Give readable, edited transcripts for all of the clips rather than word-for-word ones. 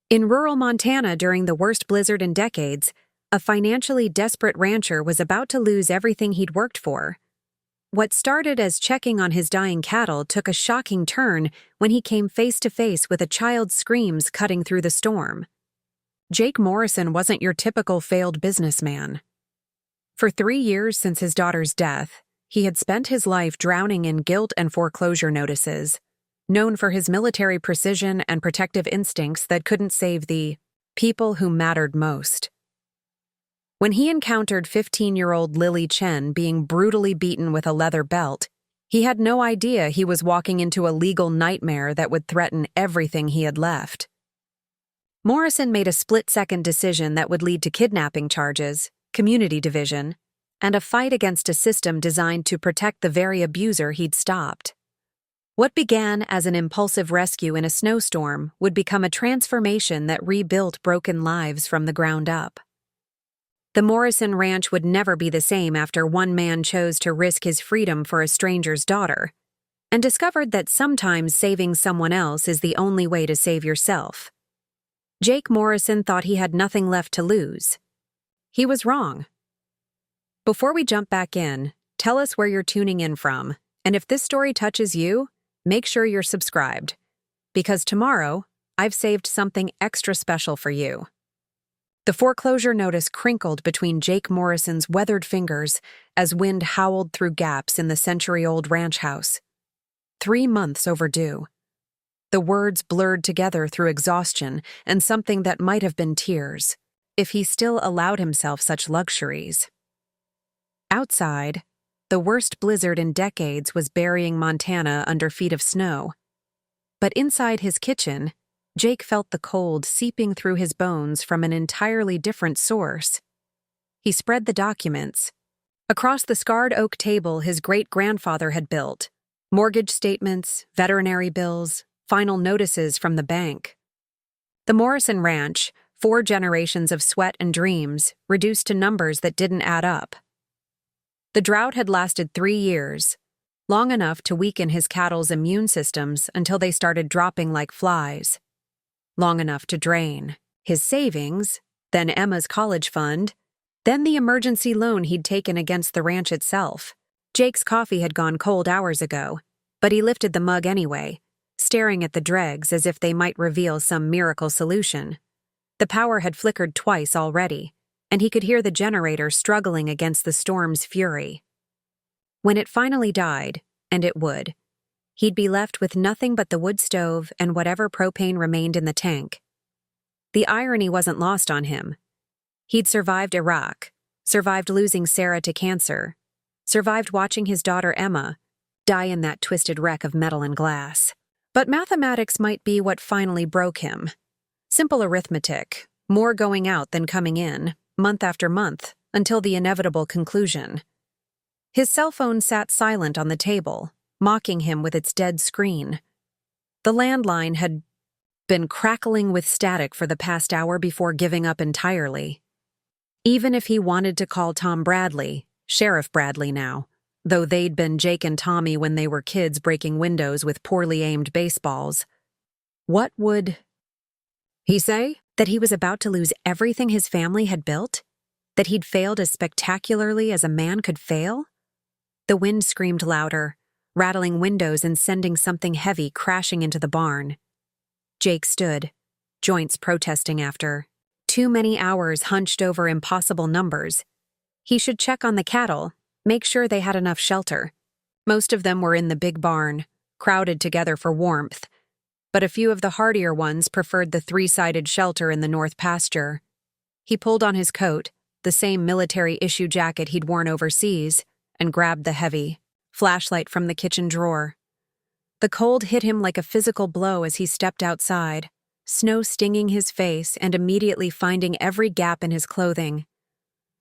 In rural Montana during the worst blizzard in decades, a financially desperate rancher was about to lose everything he'd worked for. What started as checking on his dying cattle took a shocking turn when he came face to face with a child's screams cutting through the storm. Jake Morrison wasn't your typical failed businessman. For 3 years since his daughter's death, he had spent his life drowning in guilt and foreclosure notices, known for his military precision and protective instincts that couldn't save the people who mattered most. When he encountered 15-year-old Lily Chen being brutally beaten with a leather belt, he had no idea he was walking into a legal nightmare that would threaten everything he had left. Morrison made a split-second decision that would lead to kidnapping charges, community division, and a fight against a system designed to protect the very abuser he'd stopped. What began as an impulsive rescue in a snowstorm would become a transformation that rebuilt broken lives from the ground up. The Morrison ranch would never be the same after one man chose to risk his freedom for a stranger's daughter, and discovered that sometimes saving someone else is the only way to save yourself. Jake Morrison thought he had nothing left to lose. He was wrong. Before we jump back in, tell us where you're tuning in from, and if this story touches you, make sure you're subscribed, because tomorrow, I've saved something extra special for you. The foreclosure notice crinkled between Jake Morrison's weathered fingers as wind howled through gaps in the century-old ranch house. 3 months overdue. The words blurred together through exhaustion and something that might have been tears, if he still allowed himself such luxuries. Outside, the worst blizzard in decades was burying Montana under feet of snow. But inside his kitchen, Jake felt the cold seeping through his bones from an entirely different source. He spread the documents. Across the scarred oak table his great-grandfather had built, mortgage statements, veterinary bills, final notices from the bank. The Morrison Ranch, 4 generations of sweat and dreams, reduced to numbers that didn't add up. The drought had lasted 3 years, long enough to weaken his cattle's immune systems until they started dropping like flies. Long enough to drain his savings, then Emma's college fund, then the emergency loan he'd taken against the ranch itself. Jake's coffee had gone cold hours ago, but he lifted the mug anyway, staring at the dregs as if they might reveal some miracle solution. The power had flickered twice already, and he could hear the generator struggling against the storm's fury. When it finally died, and it would, he'd be left with nothing but the wood stove and whatever propane remained in the tank. The irony wasn't lost on him. He'd survived Iraq, survived losing Sarah to cancer, survived watching his daughter Emma die in that twisted wreck of metal and glass. But mathematics might be what finally broke him. Simple arithmetic, more going out than coming in, month after month, until the inevitable conclusion. His cell phone sat silent on the table, mocking him with its dead screen. The landline had been crackling with static for the past hour before giving up entirely. Even if he wanted to call Tom Bradley, Sheriff Bradley now, though they'd been Jake and Tommy when they were kids breaking windows with poorly aimed baseballs, what would he say? That he was about to lose everything his family had built? That he'd failed as spectacularly as a man could fail? The wind screamed louder, rattling windows and sending something heavy crashing into the barn. Jake stood, joints protesting after too many hours hunched over impossible numbers. He should check on the cattle, make sure they had enough shelter. Most of them were in the big barn, crowded together for warmth, but a few of the hardier ones preferred the 3-sided shelter in the north pasture. He pulled on his coat, the same military-issue jacket he'd worn overseas, and grabbed the heavy flashlight from the kitchen drawer. The cold hit him like a physical blow as he stepped outside, snow stinging his face and immediately finding every gap in his clothing.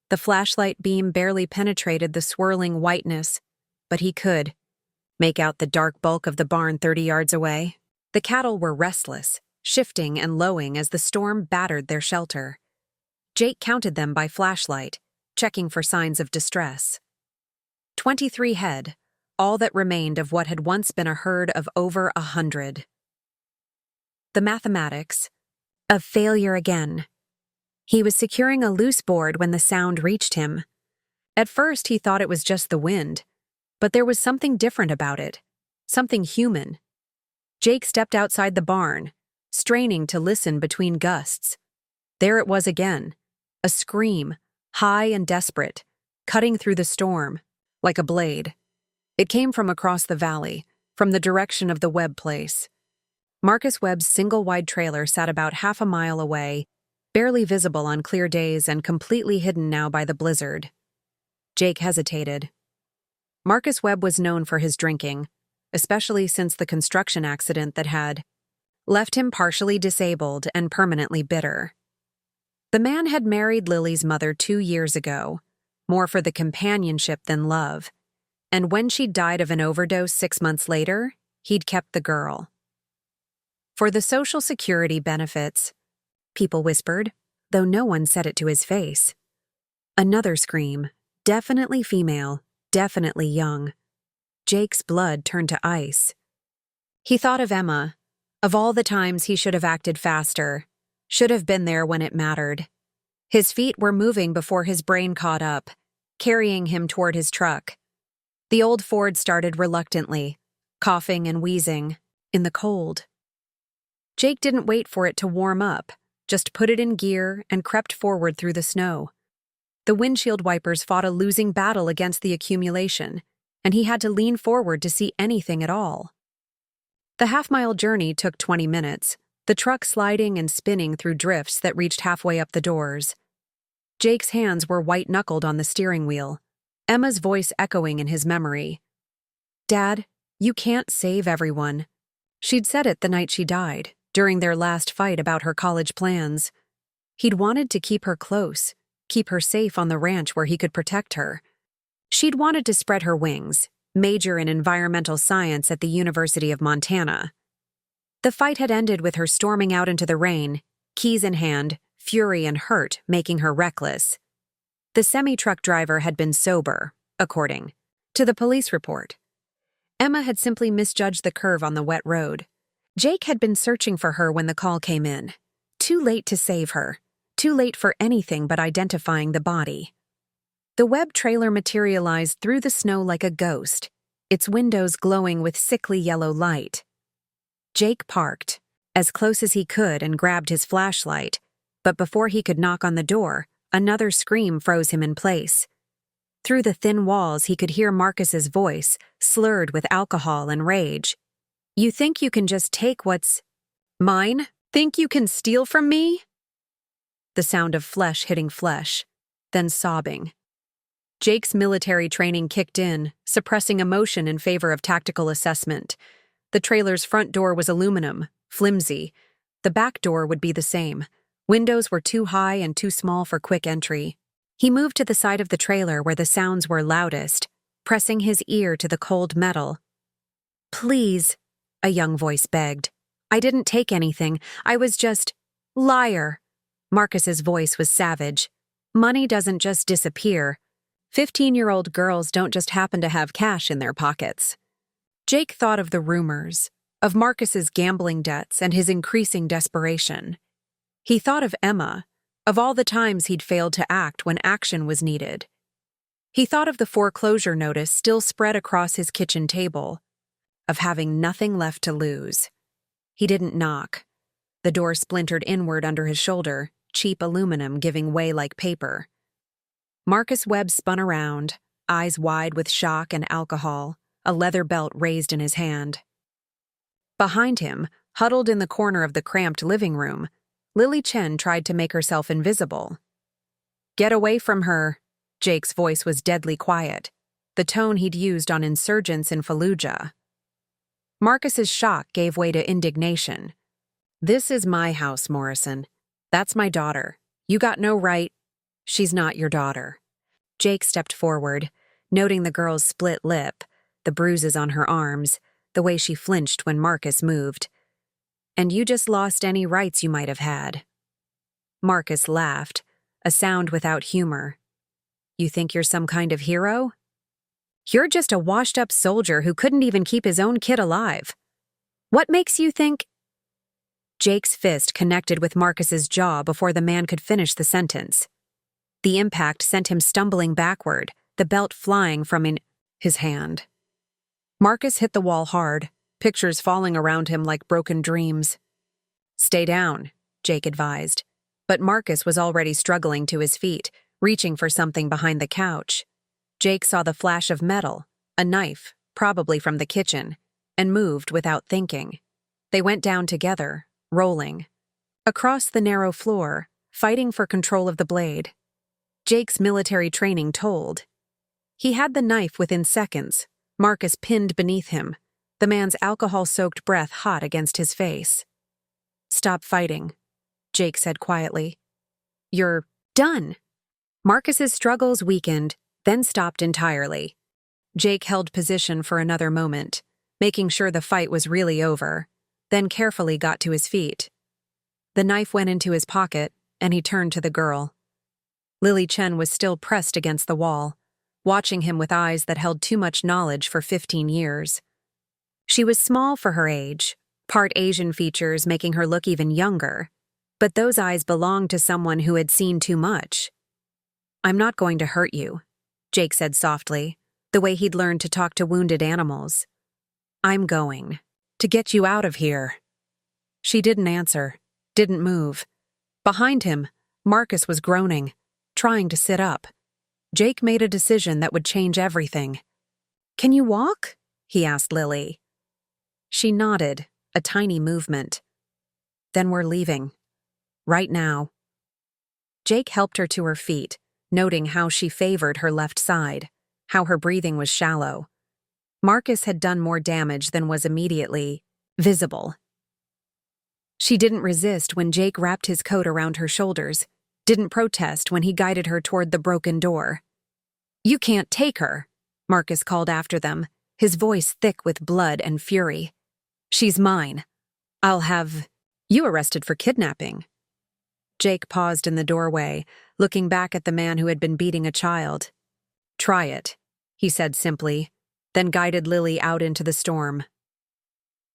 The flashlight beam barely penetrated the swirling whiteness, but he could make out the dark bulk of the barn 30 yards away. The cattle were restless, shifting and lowing as the storm battered their shelter. Jake counted them by flashlight, checking for signs of distress. 23 head, all that remained of what had once been a herd of over 100. The mathematics, A failure again. He was securing a loose board when the sound reached him. At first, he thought it was just the wind, but there was something different about it, something human. Jake stepped outside the barn, straining to listen between gusts. There it was again, a scream, high and desperate, cutting through the storm, like a blade. It came from across the valley, from the direction of the Webb place. Marcus Webb's single-wide trailer sat about half a mile away, barely visible on clear days and completely hidden now by the blizzard. Jake hesitated. Marcus Webb was known for his drinking, especially since the construction accident that had left him partially disabled and permanently bitter. The man had married Lily's mother 2 years ago, more for the companionship than love, and when she died of an overdose 6 months later, he'd kept the girl. For the Social Security benefits, people whispered, though no one said it to his face. Another scream, definitely female, definitely young. Jake's blood turned to ice. He thought of Emma, of all the times he should have acted faster, should have been there when it mattered. His feet were moving before his brain caught up, carrying him toward his truck. The old Ford started reluctantly, coughing and wheezing, in the cold. Jake didn't wait for it to warm up, just put it in gear and crept forward through the snow. The windshield wipers fought a losing battle against the accumulation, and he had to lean forward to see anything at all. The half-mile journey took 20 minutes, the truck sliding and spinning through drifts that reached halfway up the doors. Jake's hands were white-knuckled on the steering wheel, Emma's voice echoing in his memory. "Dad, you can't save everyone." She'd said it the night she died, during their last fight about her college plans. He'd wanted to keep her close, keep her safe on the ranch where he could protect her. She'd wanted to spread her wings, major in environmental science at the University of Montana. The fight had ended with her storming out into the rain, keys in hand, fury and hurt making her reckless. The semi-truck driver had been sober, according to the police report. Emma had simply misjudged the curve on the wet road. Jake had been searching for her when the call came in. Too late to save her. Too late for anything but identifying the body. The Webb trailer materialized through the snow like a ghost, its windows glowing with sickly yellow light. Jake parked, as close as he could, and grabbed his flashlight, but before he could knock on the door, another scream froze him in place. Through the thin walls, he could hear Marcus's voice, slurred with alcohol and rage. "You think you can just take what's mine? Think you can steal from me?" The sound of flesh hitting flesh, then sobbing. Jake's military training kicked in, suppressing emotion in favor of tactical assessment. The trailer's front door was aluminum, flimsy. The back door would be the same. Windows were too high and too small for quick entry. He moved to the side of the trailer where the sounds were loudest, pressing his ear to the cold metal. "Please," a young voice begged. "I didn't take anything. I was just—" "Liar." Marcus's voice was savage. "Money doesn't just disappear. 15-year-old girls don't just happen to have cash in their pockets." Jake thought of the rumors, of Marcus's gambling debts and his increasing desperation. He thought of Emma, of all the times he'd failed to act when action was needed. He thought of the foreclosure notice still spread across his kitchen table, of having nothing left to lose. He didn't knock. The door splintered inward under his shoulder, cheap aluminum giving way like paper. Marcus Webb spun around, eyes wide with shock and alcohol, a leather belt raised in his hand. Behind him, huddled in the corner of the cramped living room, Lily Chen tried to make herself invisible. "Get away from her." Jake's voice was deadly quiet, the tone he'd used on insurgents in Fallujah. Marcus's shock gave way to indignation. "This is my house, Morrison. That's my daughter. You got no right—" "She's not your daughter." Jake stepped forward, noting the girl's split lip, the bruises on her arms, the way she flinched when Marcus moved. "And you just lost any rights you might have had." Marcus laughed, a sound without humor. "You think you're some kind of hero? You're just a washed-up soldier who couldn't even keep his own kid alive. What makes you think—" Jake's fist connected with Marcus's jaw before the man could finish the sentence. The impact sent him stumbling backward, the belt flying from his hand. Marcus hit the wall hard, pictures falling around him like broken dreams. "Stay down," Jake advised. But Marcus was already struggling to his feet, reaching for something behind the couch. Jake saw the flash of metal, a knife, probably from the kitchen, and moved without thinking. They went down together, rolling. Across the narrow floor, fighting for control of the blade. Jake's military training told. He had the knife within seconds, Marcus pinned beneath him, the man's alcohol-soaked breath hot against his face. "Stop fighting," Jake said quietly. "You're done." Marcus's struggles weakened, then stopped entirely. Jake held position for another moment, making sure the fight was really over, then carefully got to his feet. The knife went into his pocket, and he turned to the girl. Lily Chen was still pressed against the wall, watching him with eyes that held too much knowledge for 15 years. She was small for her age, part Asian features making her look even younger, but those eyes belonged to someone who had seen too much. "I'm not going to hurt you," Jake said softly, the way he'd learned to talk to wounded animals. "I'm going to get you out of here." She didn't answer, didn't move. Behind him, Marcus was groaning, trying to sit up. Jake made a decision that would change everything. "Can you walk?" he asked Lily. She nodded, a tiny movement. "Then we're leaving. Right now." Jake helped her to her feet, noting how she favored her left side, how her breathing was shallow. Marcus had done more damage than was immediately visible. She didn't resist when Jake wrapped his coat around her shoulders, didn't protest when he guided her toward the broken door. "You can't take her," Marcus called after them, his voice thick with blood and fury. "She's mine. I'll have you arrested for kidnapping." Jake paused in the doorway, looking back at the man who had been beating a child. "Try it," he said simply, then guided Lily out into the storm.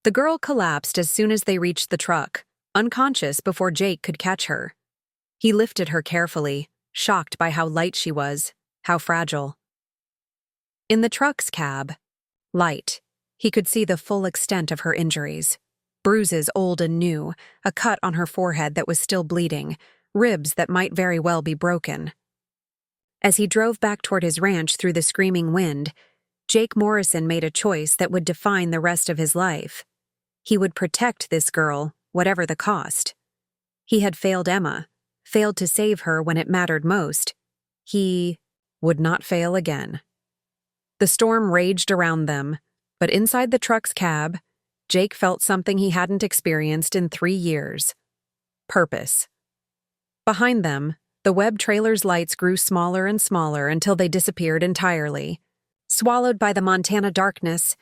The girl collapsed as soon as they reached the truck, unconscious before Jake could catch her. He lifted her carefully, shocked by how light she was, how fragile. In the truck's cab, light, he could see the full extent of her injuries. Bruises old and new, a cut on her forehead that was still bleeding, ribs that might very well be broken. As he drove back toward his ranch through the screaming wind, Jake Morrison made a choice that would define the rest of his life. He would protect this girl, whatever the cost. He had failed Emma, failed to save her when it mattered most. He would not fail again. The storm raged around them, but inside the truck's cab, Jake felt something he hadn't experienced in 3 years. Purpose. Behind them, the web trailer's lights grew smaller and smaller until they disappeared entirely. Swallowed by the Montana darkness,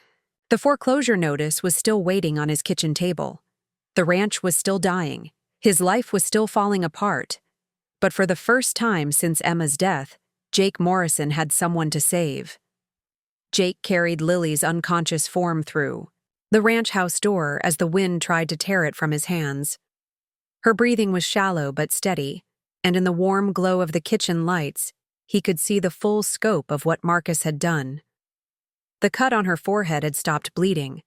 the foreclosure notice was still waiting on his kitchen table. The ranch was still dying. His life was still falling apart. But for the first time since Emma's death, Jake Morrison had someone to save. Jake carried Lily's unconscious form through the ranch house door as the wind tried to tear it from his hands. Her breathing was shallow but steady, and in the warm glow of the kitchen lights, he could see the full scope of what Marcus had done. The cut on her forehead had stopped bleeding,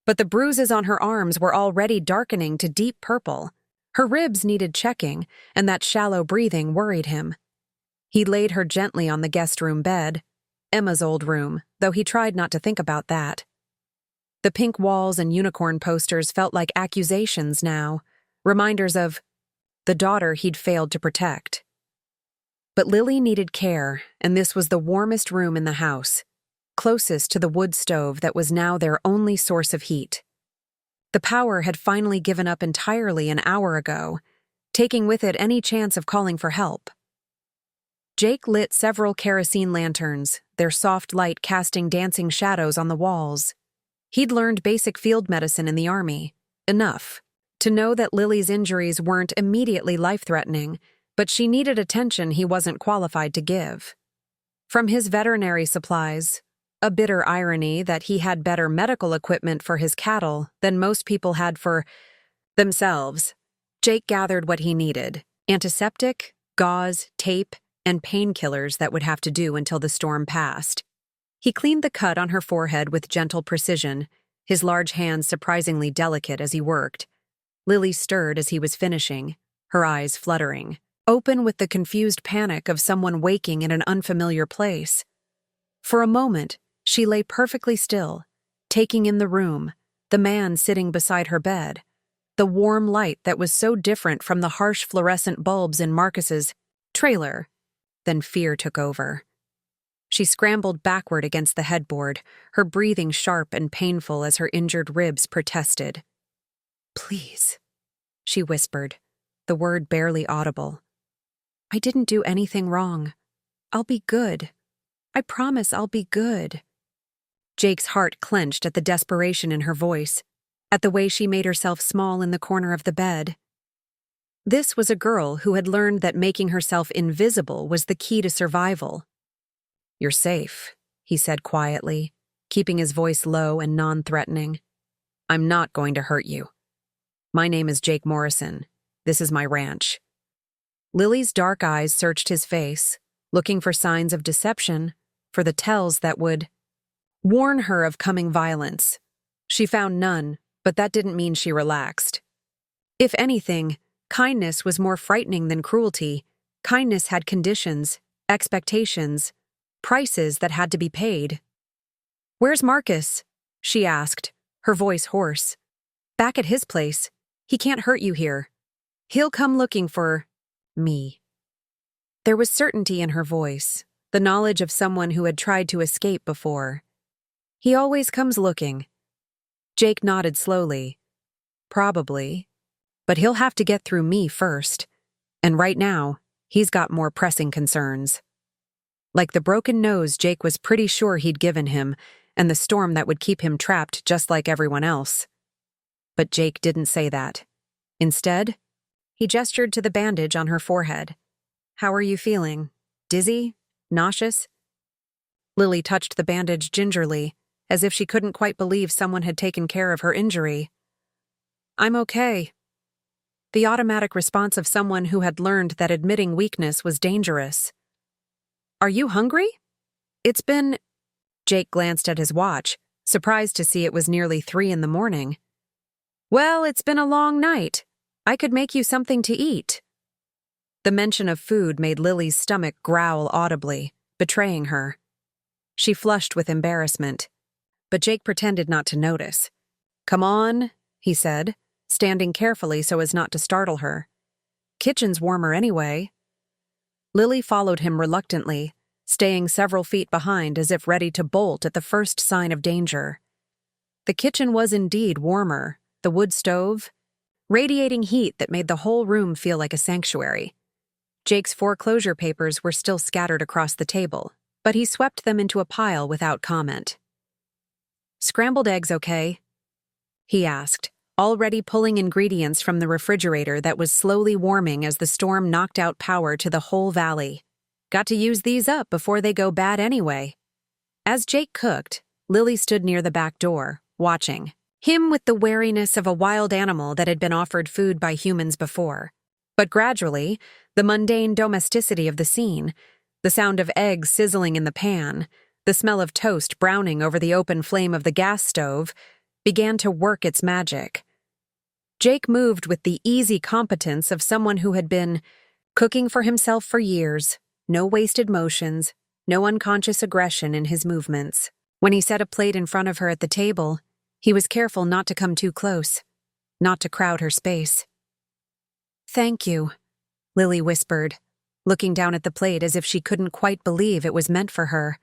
but the bruises on her arms were already darkening to deep purple. Her ribs needed checking, and that shallow breathing worried him. He laid her gently on the guest room bed, Emma's old room, though he tried not to think about that. The pink walls and unicorn posters felt like accusations now, reminders of the daughter he'd failed to protect. But Lily needed care, and this was the warmest room in the house, closest to the wood stove that was now their only source of heat. The power had finally given up entirely an hour ago, taking with it any chance of calling for help. Jake lit several kerosene lanterns, their soft light casting dancing shadows on the walls. He'd learned basic field medicine in the Army, enough to know that Lily's injuries weren't immediately life-threatening, but she needed attention he wasn't qualified to give. From his veterinary supplies, a bitter irony that he had better medical equipment for his cattle than most people had for Themselves. Jake gathered what he needed: antiseptic, gauze, tape, and painkillers that would have to do until the storm passed. He cleaned the cut on her forehead with gentle precision, his large hands surprisingly delicate as he worked. Lily stirred as he was finishing, her eyes fluttering, open with the confused panic of someone waking in an unfamiliar place. For a moment, she lay perfectly still, taking in the room, the man sitting beside her bed, the warm light that was so different from the harsh fluorescent bulbs in Marcus's trailer. Then fear took over. She scrambled backward against the headboard, her breathing sharp and painful as her injured ribs protested. "Please," she whispered, the word barely audible. "I didn't do anything wrong. I'll be good. I promise I'll be good." Jake's heart clenched at the desperation in her voice, at the way she made herself small in the corner of the bed. This was a girl who had learned that making herself invisible was the key to survival. "You're safe," he said quietly, keeping his voice low and non-threatening. "I'm not going to hurt you. My name is Jake Morrison. This is my ranch." Lily's dark eyes searched his face, looking for signs of deception, for the tells that would warn her of coming violence. She found none, but that didn't mean she relaxed. If anything, kindness was more frightening than cruelty. Kindness had conditions, expectations, prices that had to be paid. "Where's Marcus?" she asked, her voice hoarse. "Back at his place. He can't hurt you here. He'll come looking for me." There was certainty in her voice, the knowledge of someone who had tried to escape before. "He always comes looking." Jake nodded slowly. "Probably. But he'll have to get through me first. And right now, he's got more pressing concerns." Like the broken nose Jake was pretty sure he'd given him, and the storm that would keep him trapped just like everyone else. But Jake didn't say that. Instead, he gestured to the bandage on her forehead. "How are you feeling? Dizzy? Nauseous?" Lily touched the bandage gingerly, as if she couldn't quite believe someone had taken care of her injury. "I'm okay." The automatic response of someone who had learned that admitting weakness was dangerous. "Are you hungry? It's been—" Jake glanced at his watch, surprised to see it was nearly 3 in the morning. "Well, it's been a long night. I could make you something to eat." The mention of food made Lily's stomach growl audibly, betraying her. She flushed with embarrassment, but Jake pretended not to notice. "Come on," he said, standing carefully so as not to startle her. "Kitchen's warmer anyway." Lily followed him reluctantly, staying several feet behind as if ready to bolt at the first sign of danger. The kitchen was indeed warmer, the wood stove, radiating heat that made the whole room feel like a sanctuary. Jake's foreclosure papers were still scattered across the table, but he swept them into a pile without comment. "Scrambled eggs okay?" he asked, already pulling ingredients from the refrigerator that was slowly warming as the storm knocked out power to the whole valley. "Got to use these up before they go bad anyway." As Jake cooked, Lily stood near the back door, watching. Him with the wariness of a wild animal that had been offered food by humans before. But gradually, the mundane domesticity of the scene, the sound of eggs sizzling in the pan, the smell of toast browning over the open flame of the gas stove, began to work its magic. Jake moved with the easy competence of someone who had been cooking for himself for years, no wasted motions, no unconscious aggression in his movements. When he set a plate in front of her at the table, he was careful not to come too close, not to crowd her space. "Thank you," Lily whispered, looking down at the plate as if she couldn't quite believe it was meant for her.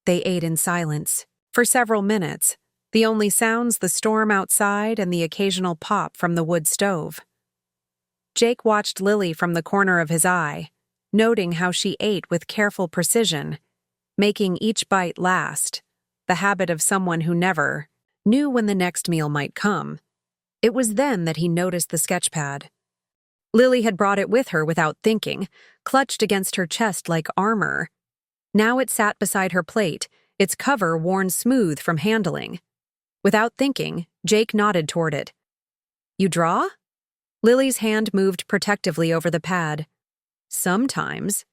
They ate in silence, for several minutes, the only sounds the storm outside and the occasional pop from the wood stove. Jake watched Lily from the corner of his eye, noting how she ate with careful precision, making each bite last, the habit of someone who never knew when the next meal might come. It was then that he noticed the sketchpad. Lily had brought it with her without thinking, clutched against her chest like armor. Now it sat beside her plate, its cover worn smooth from handling. Without thinking, Jake nodded toward it. You draw? Lily's hand moved protectively over the pad. Sometimes.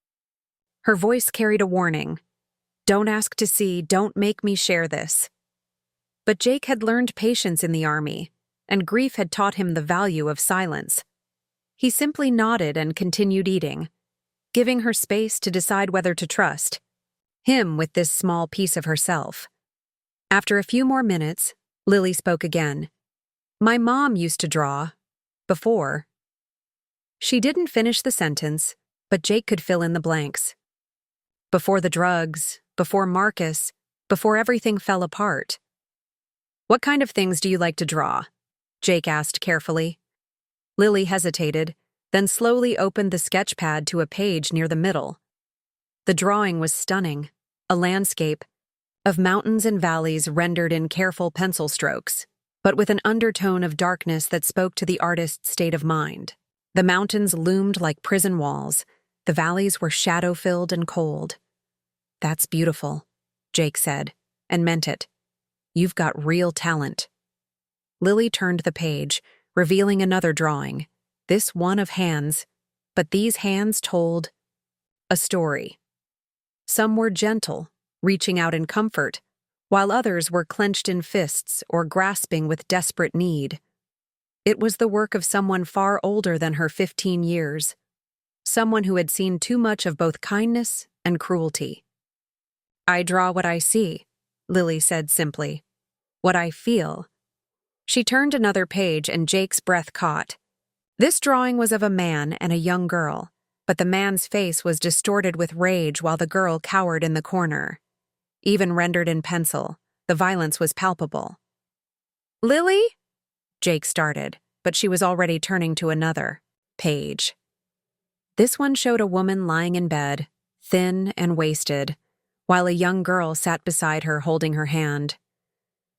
Her voice carried a warning. Don't ask to see, don't make me share this. But Jake had learned patience in the army, and grief had taught him the value of silence. He simply nodded and continued eating, giving her space to decide whether to trust him with this small piece of herself. After a few more minutes, Lily spoke again. My mom used to draw. Before. She didn't finish the sentence, but Jake could fill in the blanks. Before the drugs, before Marcus, before everything fell apart. What kind of things do you like to draw? Jake asked carefully. Lily hesitated, then slowly opened the sketch pad to a page near the middle. The drawing was stunning, a landscape of mountains and valleys rendered in careful pencil strokes, but with an undertone of darkness that spoke to the artist's state of mind. The mountains loomed like prison walls. The valleys were shadow-filled and cold. That's beautiful, Jake said, and meant it. You've got real talent. Lily turned the page, revealing another drawing, this one of hands, but these hands told a story. Some were gentle, reaching out in comfort, while others were clenched in fists or grasping with desperate need. It was the work of someone far older than her 15 years, someone who had seen too much of both kindness and cruelty. I draw what I see, Lily said simply. What I feel. She turned another page and Jake's breath caught. This drawing was of a man and a young girl, but the man's face was distorted with rage while the girl cowered in the corner. Even rendered in pencil, the violence was palpable. Lily? Jake started, but she was already turning to another page. This one showed a woman lying in bed, thin and wasted, while a young girl sat beside her holding her hand.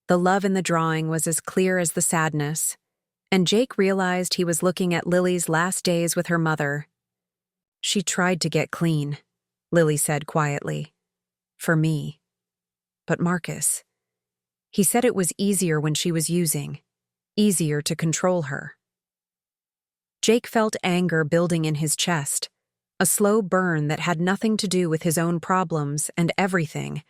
The love in the drawing was as clear as the sadness, and Jake realized he was looking at Lily's last days with her mother. She tried to get clean, Lily said quietly. For me. But Marcus. He said it was easier when she was using, easier to control her. Jake felt anger building in his chest, a slow burn that had nothing to do with his own problems and everything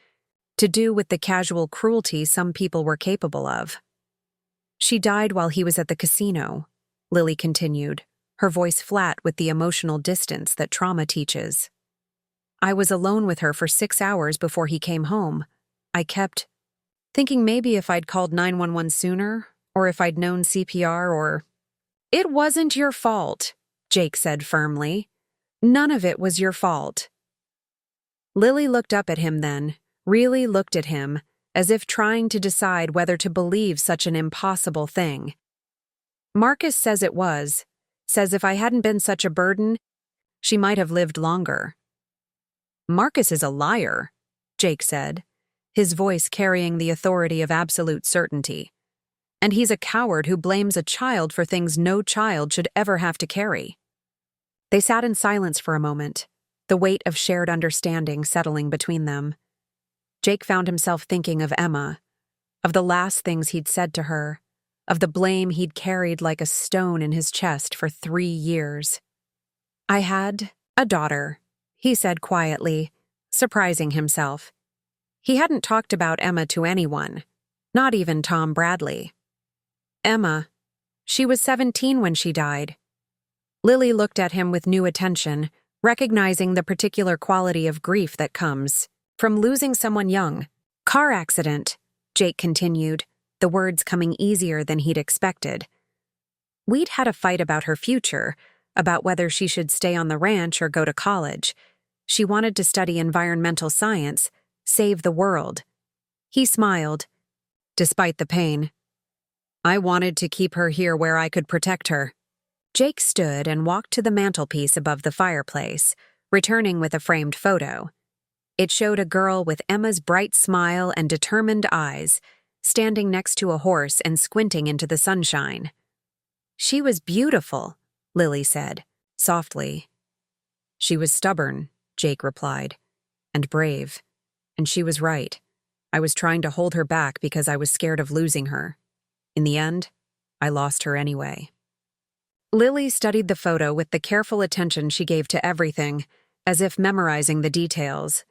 to do with the casual cruelty some people were capable of. She died while he was at the casino, Lily continued, her voice flat with the emotional distance that trauma teaches. I was alone with her for 6 hours before he came home. I kept thinking maybe if I'd called 911 sooner, or if I'd known CPR or... It wasn't your fault, Jake said firmly. None of it was your fault. Lily looked up at him then, really looked at him, as if trying to decide whether to believe such an impossible thing. Marcus says it was, says if I hadn't been such a burden, she might have lived longer. Marcus is a liar, Jake said, his voice carrying the authority of absolute certainty. And he's a coward who blames a child for things no child should ever have to carry. They sat in silence for a moment, the weight of shared understanding settling between them. Jake found himself thinking of Emma, of the last things he'd said to her, of the blame he'd carried like a stone in his chest for 3 years. I had a daughter, he said quietly, surprising himself. He hadn't talked about Emma to anyone, not even Tom Bradley. Emma. She was 17 when she died. Lily looked at him with new attention, recognizing the particular quality of grief that comes from losing someone young. Car accident, Jake continued, the words coming easier than he'd expected. We'd had a fight about her future, about whether she should stay on the ranch or go to college. She wanted to study environmental science, save the world. He smiled, despite the pain. I wanted to keep her here where I could protect her. Jake stood and walked to the mantelpiece above the fireplace, returning with a framed photo. It showed a girl with Emma's bright smile and determined eyes, standing next to a horse and squinting into the sunshine. She was beautiful, Lily said, softly. She was stubborn, Jake replied, and brave. And she was right. I was trying to hold her back because I was scared of losing her. In the end, I lost her anyway. Lily studied the photo with the careful attention she gave to everything, as if memorizing the details.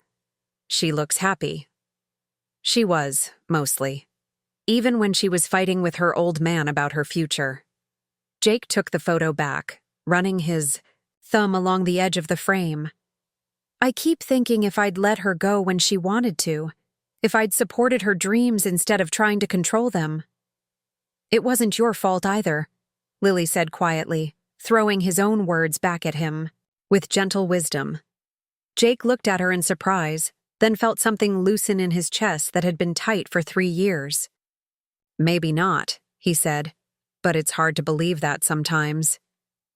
She looks happy. She was, mostly. Even when she was fighting with her old man about her future. Jake took the photo back, running his thumb along the edge of the frame. I keep thinking if I'd let her go when she wanted to, if I'd supported her dreams instead of trying to control them. It wasn't your fault either, Lily said quietly, throwing his own words back at him, with gentle wisdom. Jake looked at her in surprise, then felt something loosen in his chest that had been tight for 3 years. Maybe not, he said, but it's hard to believe that sometimes.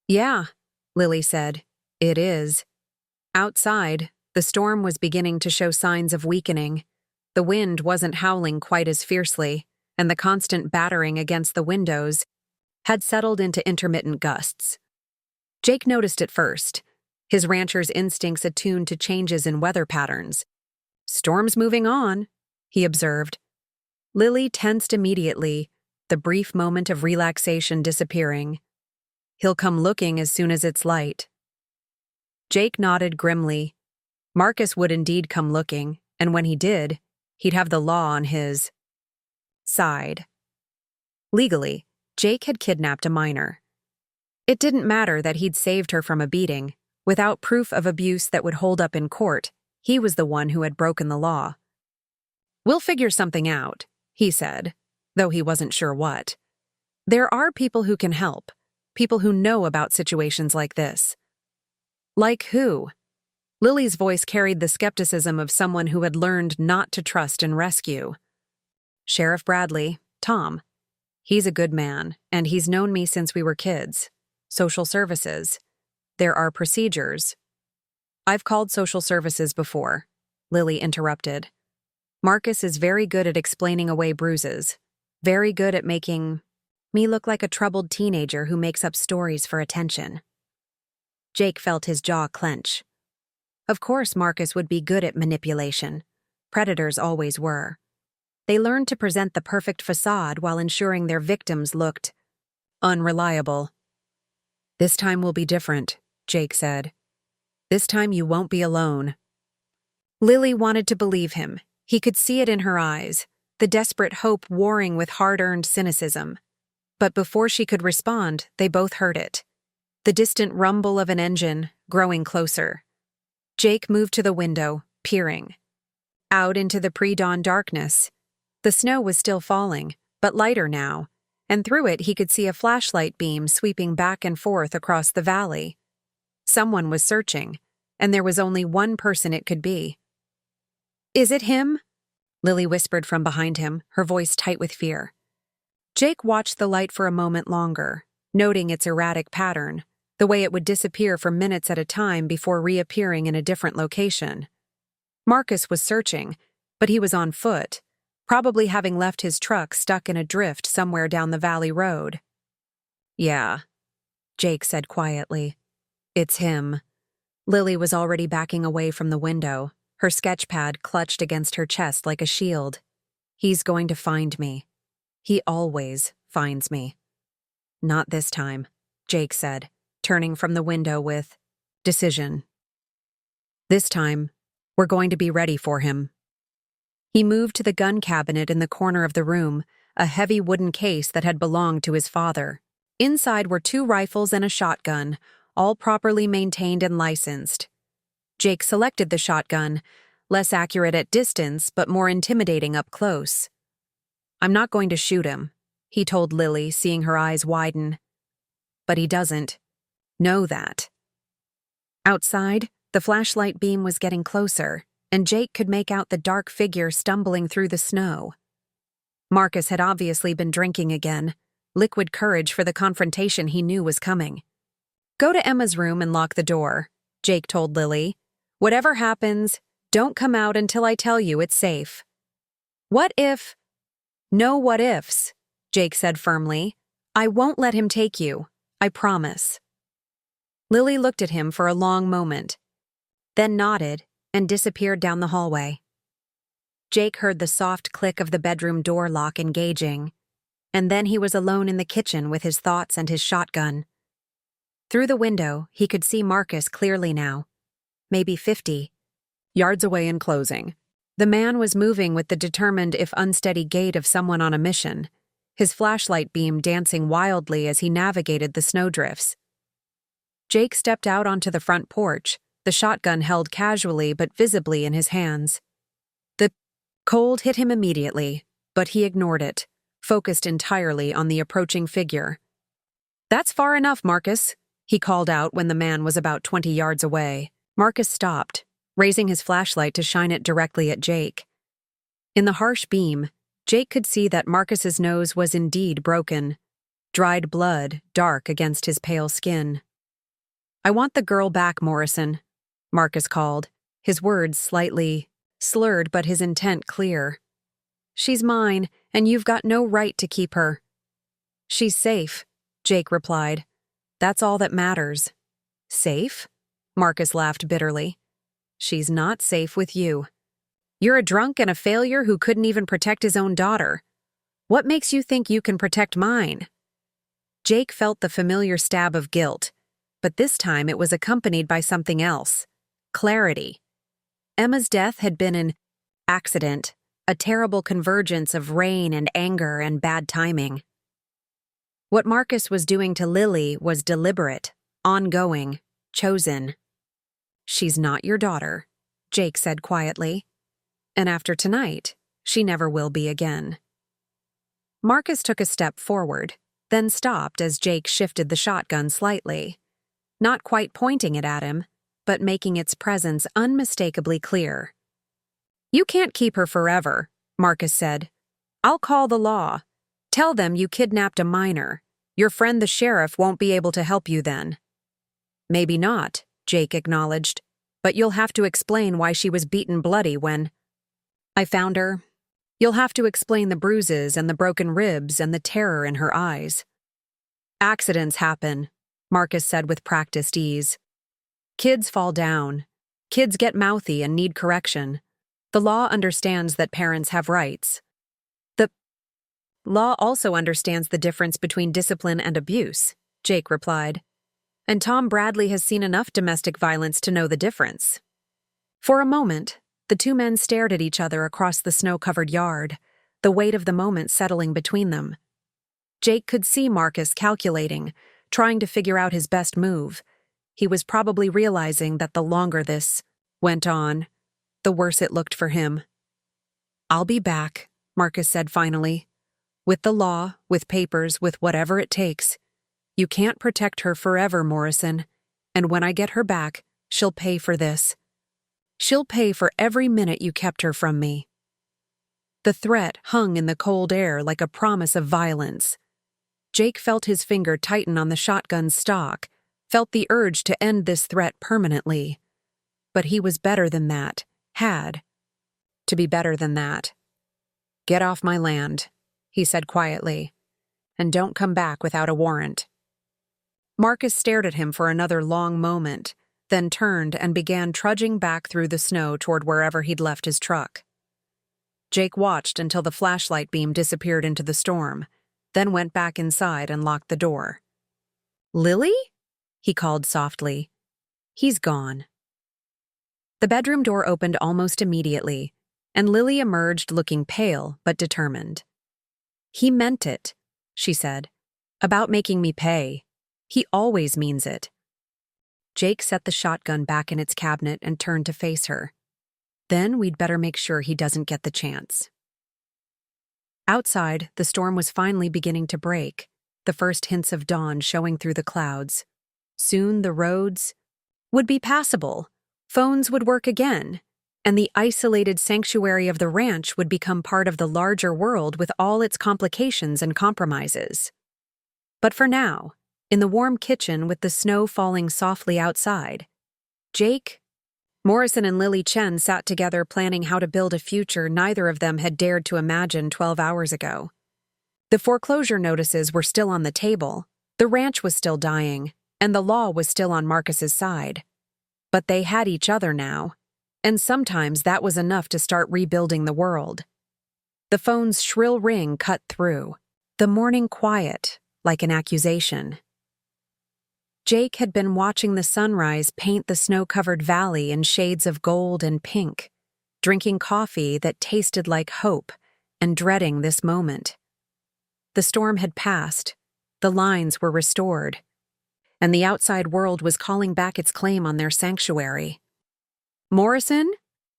Yeah, Lily said, it is. Outside, the storm was beginning to show signs of weakening. The wind wasn't howling quite as fiercely, and the constant battering against the windows had settled into intermittent gusts. Jake noticed it first, his rancher's instincts attuned to changes in weather patterns. Storm's moving on, he observed. Lily tensed immediately, the brief moment of relaxation disappearing. He'll come looking as soon as it's light. Jake nodded grimly. Marcus would indeed come looking, and when he did, he'd have the law on his side. Legally, Jake had kidnapped a minor. It didn't matter that he'd saved her from a beating. Without proof of abuse that would hold up in court, he was the one who had broken the law. We'll figure something out, he said, though he wasn't sure what. There are people who can help, people who know about situations like this. Like who? Lily's voice carried the skepticism of someone who had learned not to trust and rescue. Sheriff Bradley, Tom. He's a good man, and he's known me since we were kids. Social services. There are procedures. I've called social services before, Lily interrupted. Marcus is very good at explaining away bruises. Very good at making me look like a troubled teenager who makes up stories for attention. Jake felt his jaw clench. Of course Marcus would be good at manipulation. Predators always were. They learned to present the perfect facade while ensuring their victims looked unreliable. This time will be different, Jake said. This time you won't be alone. Lily wanted to believe him. He could see it in her eyes, the desperate hope warring with hard-earned cynicism. But before she could respond, they both heard it. The distant rumble of an engine, growing closer. Jake moved to the window, peering. Out into the pre-dawn darkness. The snow was still falling, but lighter now, and through it he could see a flashlight beam sweeping back and forth across the valley. Someone was searching, and there was only one person it could be. Is it him? Lily whispered from behind him, her voice tight with fear. Jake watched the light for a moment longer, noting its erratic pattern, the way it would disappear for minutes at a time before reappearing in a different location. Marcus was searching, but he was on foot, probably having left his truck stuck in a drift somewhere down the valley road. Yeah, Jake said quietly. It's him. Lily was already backing away from the window, her sketch pad clutched against her chest like a shield. He's going to find me. He always finds me. Not this time, Jake said, turning from the window with decision. This time, we're going to be ready for him. He moved to the gun cabinet in the corner of the room, a heavy wooden case that had belonged to his father. Inside were 2 rifles and a shotgun, all properly maintained and licensed. Jake selected the shotgun, less accurate at distance but more intimidating up close. I'm not going to shoot him, he told Lily, seeing her eyes widen. But he doesn't know that. Outside, the flashlight beam was getting closer, and Jake could make out the dark figure stumbling through the snow. Marcus had obviously been drinking again, liquid courage for the confrontation he knew was coming. Go to Emma's room and lock the door, Jake told Lily. Whatever happens, don't come out until I tell you it's safe. What if? No what ifs, Jake said firmly. I won't let him take you, I promise. Lily looked at him for a long moment, then nodded and disappeared down the hallway. Jake heard the soft click of the bedroom door lock engaging. and then he was alone in the kitchen with his thoughts and his shotgun. Through the window, he could see Marcus clearly now, maybe 50 yards away and closing. The man was moving with the determined if unsteady gait of someone on a mission, his flashlight beam dancing wildly as he navigated the snowdrifts. Jake stepped out onto the front porch, the shotgun held casually but visibly in his hands. The cold hit him immediately, but he ignored it, focused entirely on the approaching figure. "That's far enough, Marcus," he called out when the man was about 20 yards away. Marcus stopped, raising his flashlight to shine it directly at Jake. In the harsh beam, Jake could see that Marcus's nose was indeed broken, dried blood dark against his pale skin. "I want the girl back, Morrison," Marcus called, his words slightly slurred but his intent clear. "She's mine, and you've got no right to keep her." "She's safe," Jake replied. "That's all that matters." "Safe?" Marcus laughed bitterly. "She's not safe with you. You're a drunk and a failure who couldn't even protect his own daughter. What makes you think you can protect mine?" Jake felt the familiar stab of guilt, but this time it was accompanied by something else: clarity. Emma's death had been an accident, a terrible convergence of rain and anger and bad timing. What Marcus was doing to Lily was deliberate, ongoing, chosen. "She's not your daughter," Jake said quietly. "And after tonight, she never will be again." Marcus took a step forward, then stopped as Jake shifted the shotgun slightly, not quite pointing it at him, but making its presence unmistakably clear. "You can't keep her forever," Marcus said. "I'll call the law. Tell them you kidnapped a minor. Your friend the sheriff won't be able to help you then." "Maybe not," Jake acknowledged, "but you'll have to explain why she was beaten bloody when I found her. You'll have to explain the bruises and the broken ribs and the terror in her eyes." "Accidents happen," Marcus said with practiced ease. "Kids fall down. Kids get mouthy and need correction. The law understands that parents have rights. The law also understands the difference between discipline and abuse," Jake replied. "And Tom Bradley has seen enough domestic violence to know the difference." For a moment, the two men stared at each other across the snow-covered yard, the weight of the moment settling between them. Jake could see Marcus calculating, trying to figure out his best move. He was probably realizing that the longer this went on, the worse it looked for him. "I'll be back," Marcus said finally. "With the law, with papers, with whatever it takes. You can't protect her forever, Morrison. And when I get her back, she'll pay for this. She'll pay for every minute you kept her from me." The threat hung in the cold air like a promise of violence. Jake felt his finger tighten on the shotgun's stock, felt the urge to end this threat permanently. But he was better than that, had to be better than that. "Get off my land," he said quietly, "and don't come back without a warrant." Marcus stared at him for another long moment, then turned and began trudging back through the snow toward wherever he'd left his truck. Jake watched until the flashlight beam disappeared into the storm, then went back inside and locked the door. "Lily?" he called softly. "He's gone." The bedroom door opened almost immediately, and Lily emerged looking pale but determined. "He meant it," she said, "about making me pay. He always means it." Jake set the shotgun back in its cabinet and turned to face her. "Then we'd better make sure he doesn't get the chance." Outside, the storm was finally beginning to break, the first hints of dawn showing through the clouds. Soon the roads would be passable, phones would work again, and the isolated sanctuary of the ranch would become part of the larger world with all its complications and compromises. But for now, in the warm kitchen with the snow falling softly outside, Jake, Morrison and Lily Chen sat together planning how to build a future neither of them had dared to imagine 12 hours ago. The foreclosure notices were still on the table, the ranch was still dying, and the law was still on Marcus's side. But they had each other now, and sometimes that was enough to start rebuilding the world. The phone's shrill ring cut through. The morning quiet, like an accusation. Jake had been watching the sunrise paint the snow-covered valley in shades of gold and pink, drinking coffee that tasted like hope and dreading this moment. The storm had passed, the lines were restored, and the outside world was calling back its claim on their sanctuary. "Morrison?"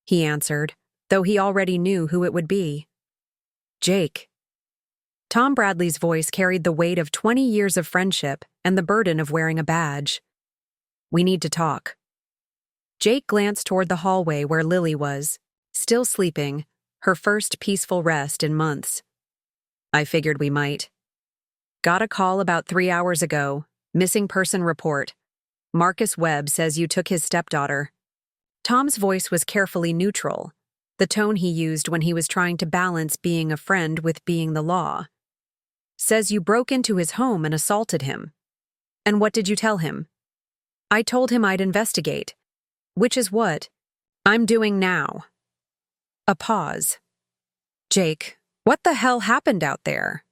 he answered, though he already knew who it would be. "Jake." Tom Bradley's voice carried the weight of 20 years of friendship and the burden of wearing a badge. "We need to talk." Jake glanced toward the hallway where Lily was, still sleeping, her first peaceful rest in months. "I figured we might. Got a call about 3 hours ago, missing person report. Marcus Webb says you took his stepdaughter." Tom's voice was carefully neutral, the tone he used when he was trying to balance being a friend with being the law. "Says you broke into his home and assaulted him. And what did you tell him?" "I told him I'd investigate. Which is what I'm doing now." A pause. "Jake, what the hell happened out there?"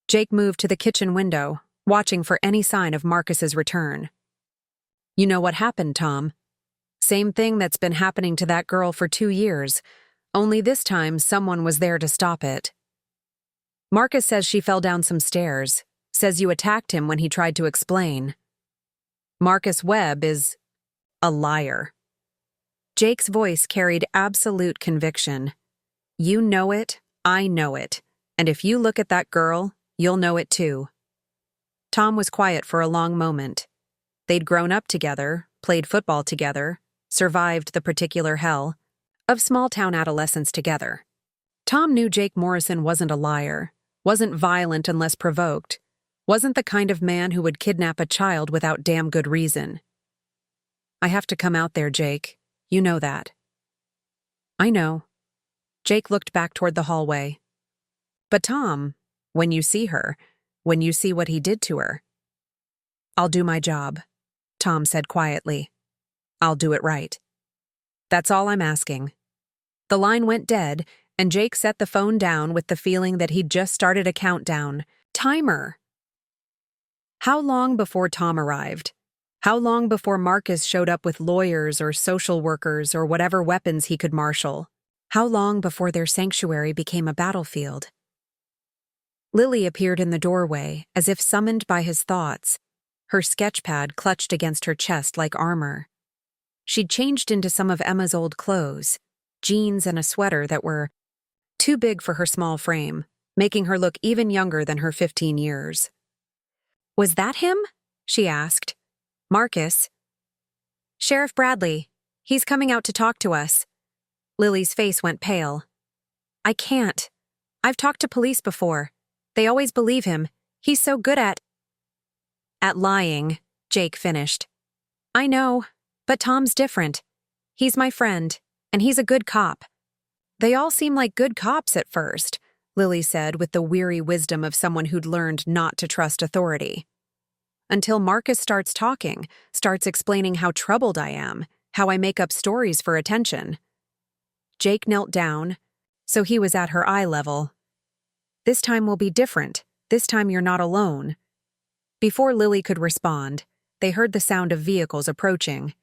Jake moved to the kitchen window, watching for any sign of Marcus's return. "You know what happened, Tom. Same thing that's been happening to that girl for 2 years, only this time someone was there to stop it. Marcus says she fell down some stairs, says you attacked him when he tried to explain. Marcus Webb is a liar." Jake's voice carried absolute conviction. "You know it, I know it, and if you look at that girl, you'll know it too." Tom was quiet for a long moment. They'd grown up together, played football together, survived the particular hell of small-town adolescence together. Tom knew Jake Morrison wasn't a liar, wasn't violent unless provoked, wasn't the kind of man who would kidnap a child without damn good reason. "I have to come out there, Jake. You know that." "I know." Jake looked back toward the hallway. "But Tom, when you see her, when you see what he did to her—" "I'll do my job," Tom said quietly. "I'll do it right. That's all I'm asking." The line went dead, and Jake set the phone down with the feeling that he'd just started a countdown. Timer! How long before Tom arrived? How long before Marcus showed up with lawyers or social workers or whatever weapons he could marshal? How long before their sanctuary became a battlefield? Lily appeared in the doorway, as if summoned by his thoughts, her sketchpad clutched against her chest like armor. She'd changed into some of Emma's old clothes, jeans and a sweater that were too big for her small frame, making her look even younger than her 15 years. "Was that him?" she asked. "Marcus." "Sheriff Bradley. He's coming out to talk to us." Lily's face went pale. "I can't. I've talked to police before. They always believe him. He's so good at lying," Jake finished. "I know, but Tom's different. He's my friend, and he's a good cop." "They all seem like good cops at first," Lily said with the weary wisdom of someone who'd learned not to trust authority. "Until Marcus starts talking, starts explaining how troubled I am, how I make up stories for attention." Jake knelt down, so he was at her eye level. "This time will be different. This time you're not alone." Before Lily could respond, they heard the sound of vehicles approaching.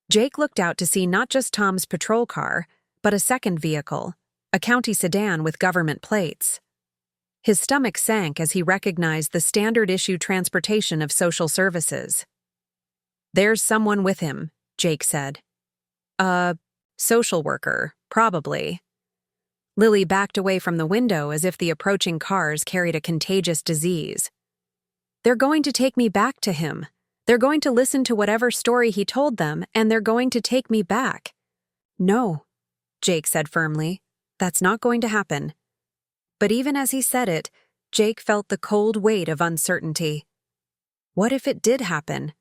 Jake looked out to see not just Tom's patrol car, but a second vehicle, a county sedan with government plates. His stomach sank as he recognized the standard-issue transportation of social services. "There's someone with him," Jake said. "A social worker, probably." Lily backed away from the window as if the approaching cars carried a contagious disease. "They're going to take me back to him. They're going to listen to whatever story he told them, and they're going to take me back." "No," Jake said firmly. "That's not going to happen." But even as he said it, Jake felt the cold weight of uncertainty. What if it did happen?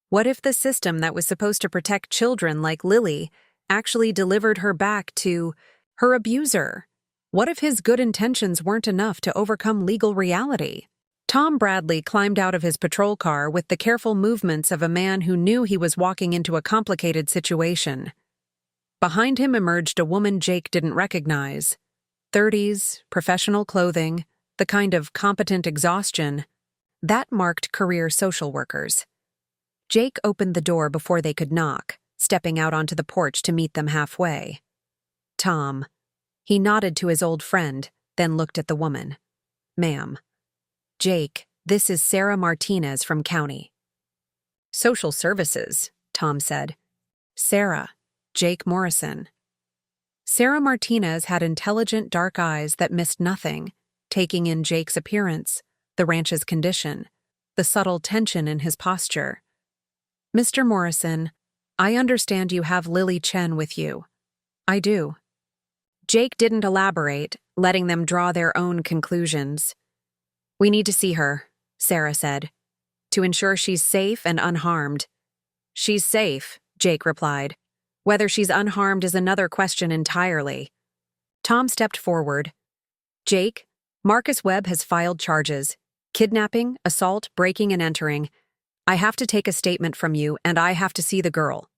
What if the system that was supposed to protect children like Lily actually delivered her back to her abuser? What if his good intentions weren't enough to overcome legal reality? Tom Bradley climbed out of his patrol car with the careful movements of a man who knew he was walking into a complicated situation. Behind him emerged a woman Jake didn't recognize. 30s, professional clothing, the kind of competent exhaustion that marked career social workers. Jake opened the door before they could knock, stepping out onto the porch to meet them halfway. Tom. He nodded to his old friend, then looked at the woman. Ma'am. Jake, this is Sarah Martinez from County Social Services, Tom said. Sarah. Jake Morrison. Sarah Martinez had intelligent dark eyes that missed nothing, taking in Jake's appearance, the ranch's condition, the subtle tension in his posture. Mr. Morrison, I understand you have Lily Chen with you. I do. Jake didn't elaborate, letting them draw their own conclusions. We need to see her, Sarah said, to ensure she's safe and unharmed. She's safe, Jake replied. Whether she's unharmed is another question entirely. Tom stepped forward. Jake, Marcus Webb has filed charges. Kidnapping, assault, breaking and entering. I have to take a statement from you, and I have to see the girl.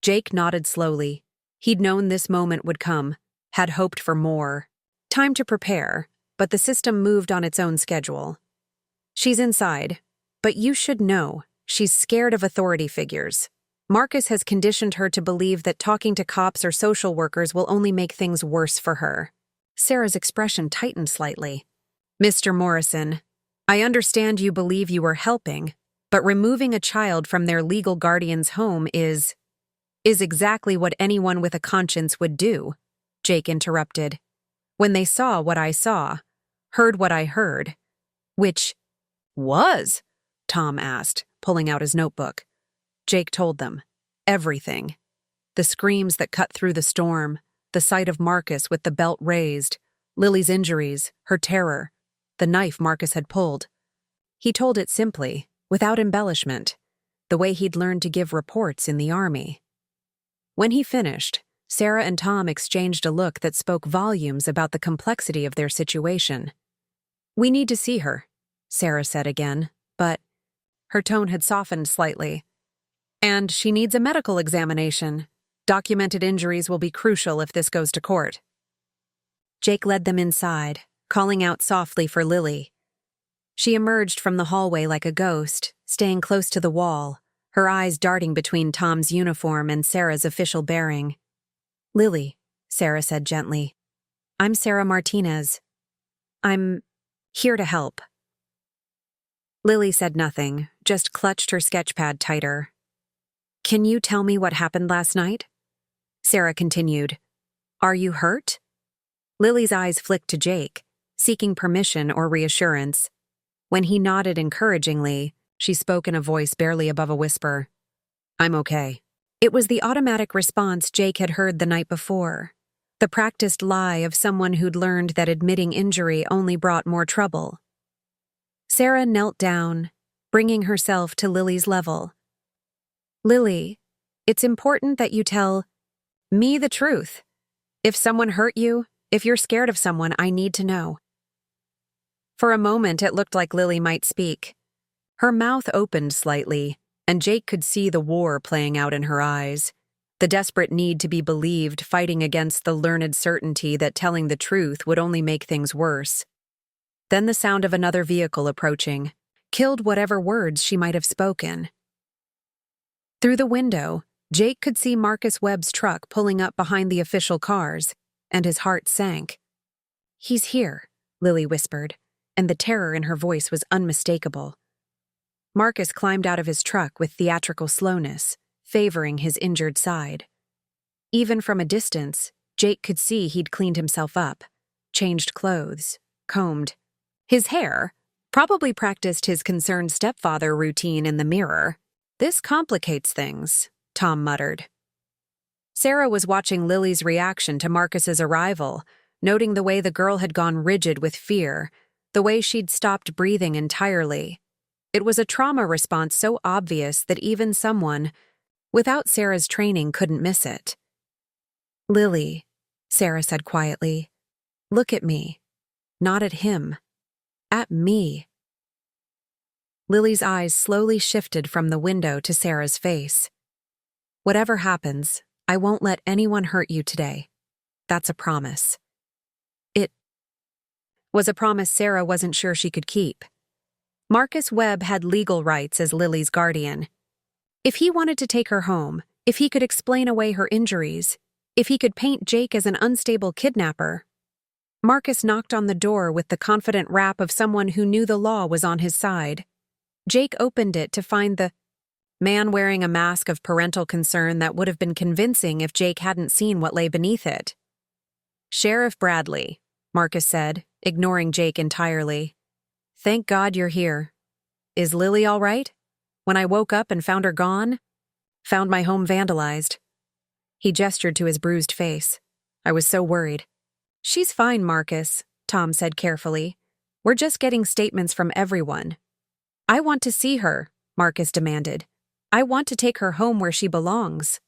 Jake nodded slowly. He'd known this moment would come, had hoped for more. Time to prepare, but the system moved on its own schedule. She's inside, but you should know, she's scared of authority figures. Marcus has conditioned her to believe that talking to cops or social workers will only make things worse for her. Sarah's expression tightened slightly. Mr. Morrison, I understand you believe you are helping, but removing a child from their legal guardian's home is exactly what anyone with a conscience would do, Jake interrupted. When they saw what I saw, heard what I heard. Which was? Tom asked, pulling out his notebook. Jake told them. Everything. The screams that cut through the storm, the sight of Marcus with the belt raised, Lily's injuries, her terror, the knife Marcus had pulled. He told it simply, without embellishment, the way he'd learned to give reports in the army. When he finished, Sarah and Tom exchanged a look that spoke volumes about the complexity of their situation. We need to see her, Sarah said again, but her tone had softened slightly. And she needs a medical examination. Documented injuries will be crucial if this goes to court. Jake led them inside, calling out softly for Lily. She emerged from the hallway like a ghost, staying close to the wall, her eyes darting between Tom's uniform and Sarah's official bearing. Lily, Sarah said gently. I'm Sarah Martinez. I'm here to help. Lily said nothing, just clutched her sketchpad tighter. Can you tell me what happened last night? Sarah continued. Are you hurt? Lily's eyes flicked to Jake, seeking permission or reassurance. When he nodded encouragingly, she spoke in a voice barely above a whisper. I'm okay. It was the automatic response Jake had heard the night before, the practiced lie of someone who'd learned that admitting injury only brought more trouble. Sarah knelt down, bringing herself to Lily's level. Lily, it's important that you tell me the truth. If someone hurt you, if you're scared of someone, I need to know. For a moment, it looked like Lily might speak. Her mouth opened slightly, and Jake could see the war playing out in her eyes, the desperate need to be believed fighting against the learned certainty that telling the truth would only make things worse. Then the sound of another vehicle approaching killed whatever words she might have spoken. Through the window, Jake could see Marcus Webb's truck pulling up behind the official cars, and his heart sank. He's here, Lily whispered, and the terror in her voice was unmistakable. Marcus climbed out of his truck with theatrical slowness, favoring his injured side. Even from a distance, Jake could see he'd cleaned himself up, changed clothes, combed his hair, probably practiced his concerned stepfather routine in the mirror. This complicates things, Tom muttered. Sarah was watching Lily's reaction to Marcus's arrival, noting the way the girl had gone rigid with fear, the way she'd stopped breathing entirely. It was a trauma response so obvious that even someone, without Sarah's training, couldn't miss it. Lily, Sarah said quietly, look at me. Not at him. At me. Lily's eyes slowly shifted from the window to Sarah's face. Whatever happens, I won't let anyone hurt you today. That's a promise. was a promise Sarah wasn't sure she could keep. Marcus Webb had legal rights as Lily's guardian. If he wanted to take her home, if he could explain away her injuries, if he could paint Jake as an unstable kidnapper. Marcus knocked on the door with the confident rap of someone who knew the law was on his side. Jake opened it to find the man wearing a mask of parental concern that would have been convincing if Jake hadn't seen what lay beneath it. "Sheriff Bradley," Marcus said, ignoring Jake entirely. "Thank God you're here. Is Lily all right? When I woke up and found her gone? Found my home vandalized." He gestured to his bruised face. "I was so worried." "She's fine, Marcus," Tom said carefully. "We're just getting statements from everyone." "I want to see her," Marcus demanded. "I want to take her home where she belongs."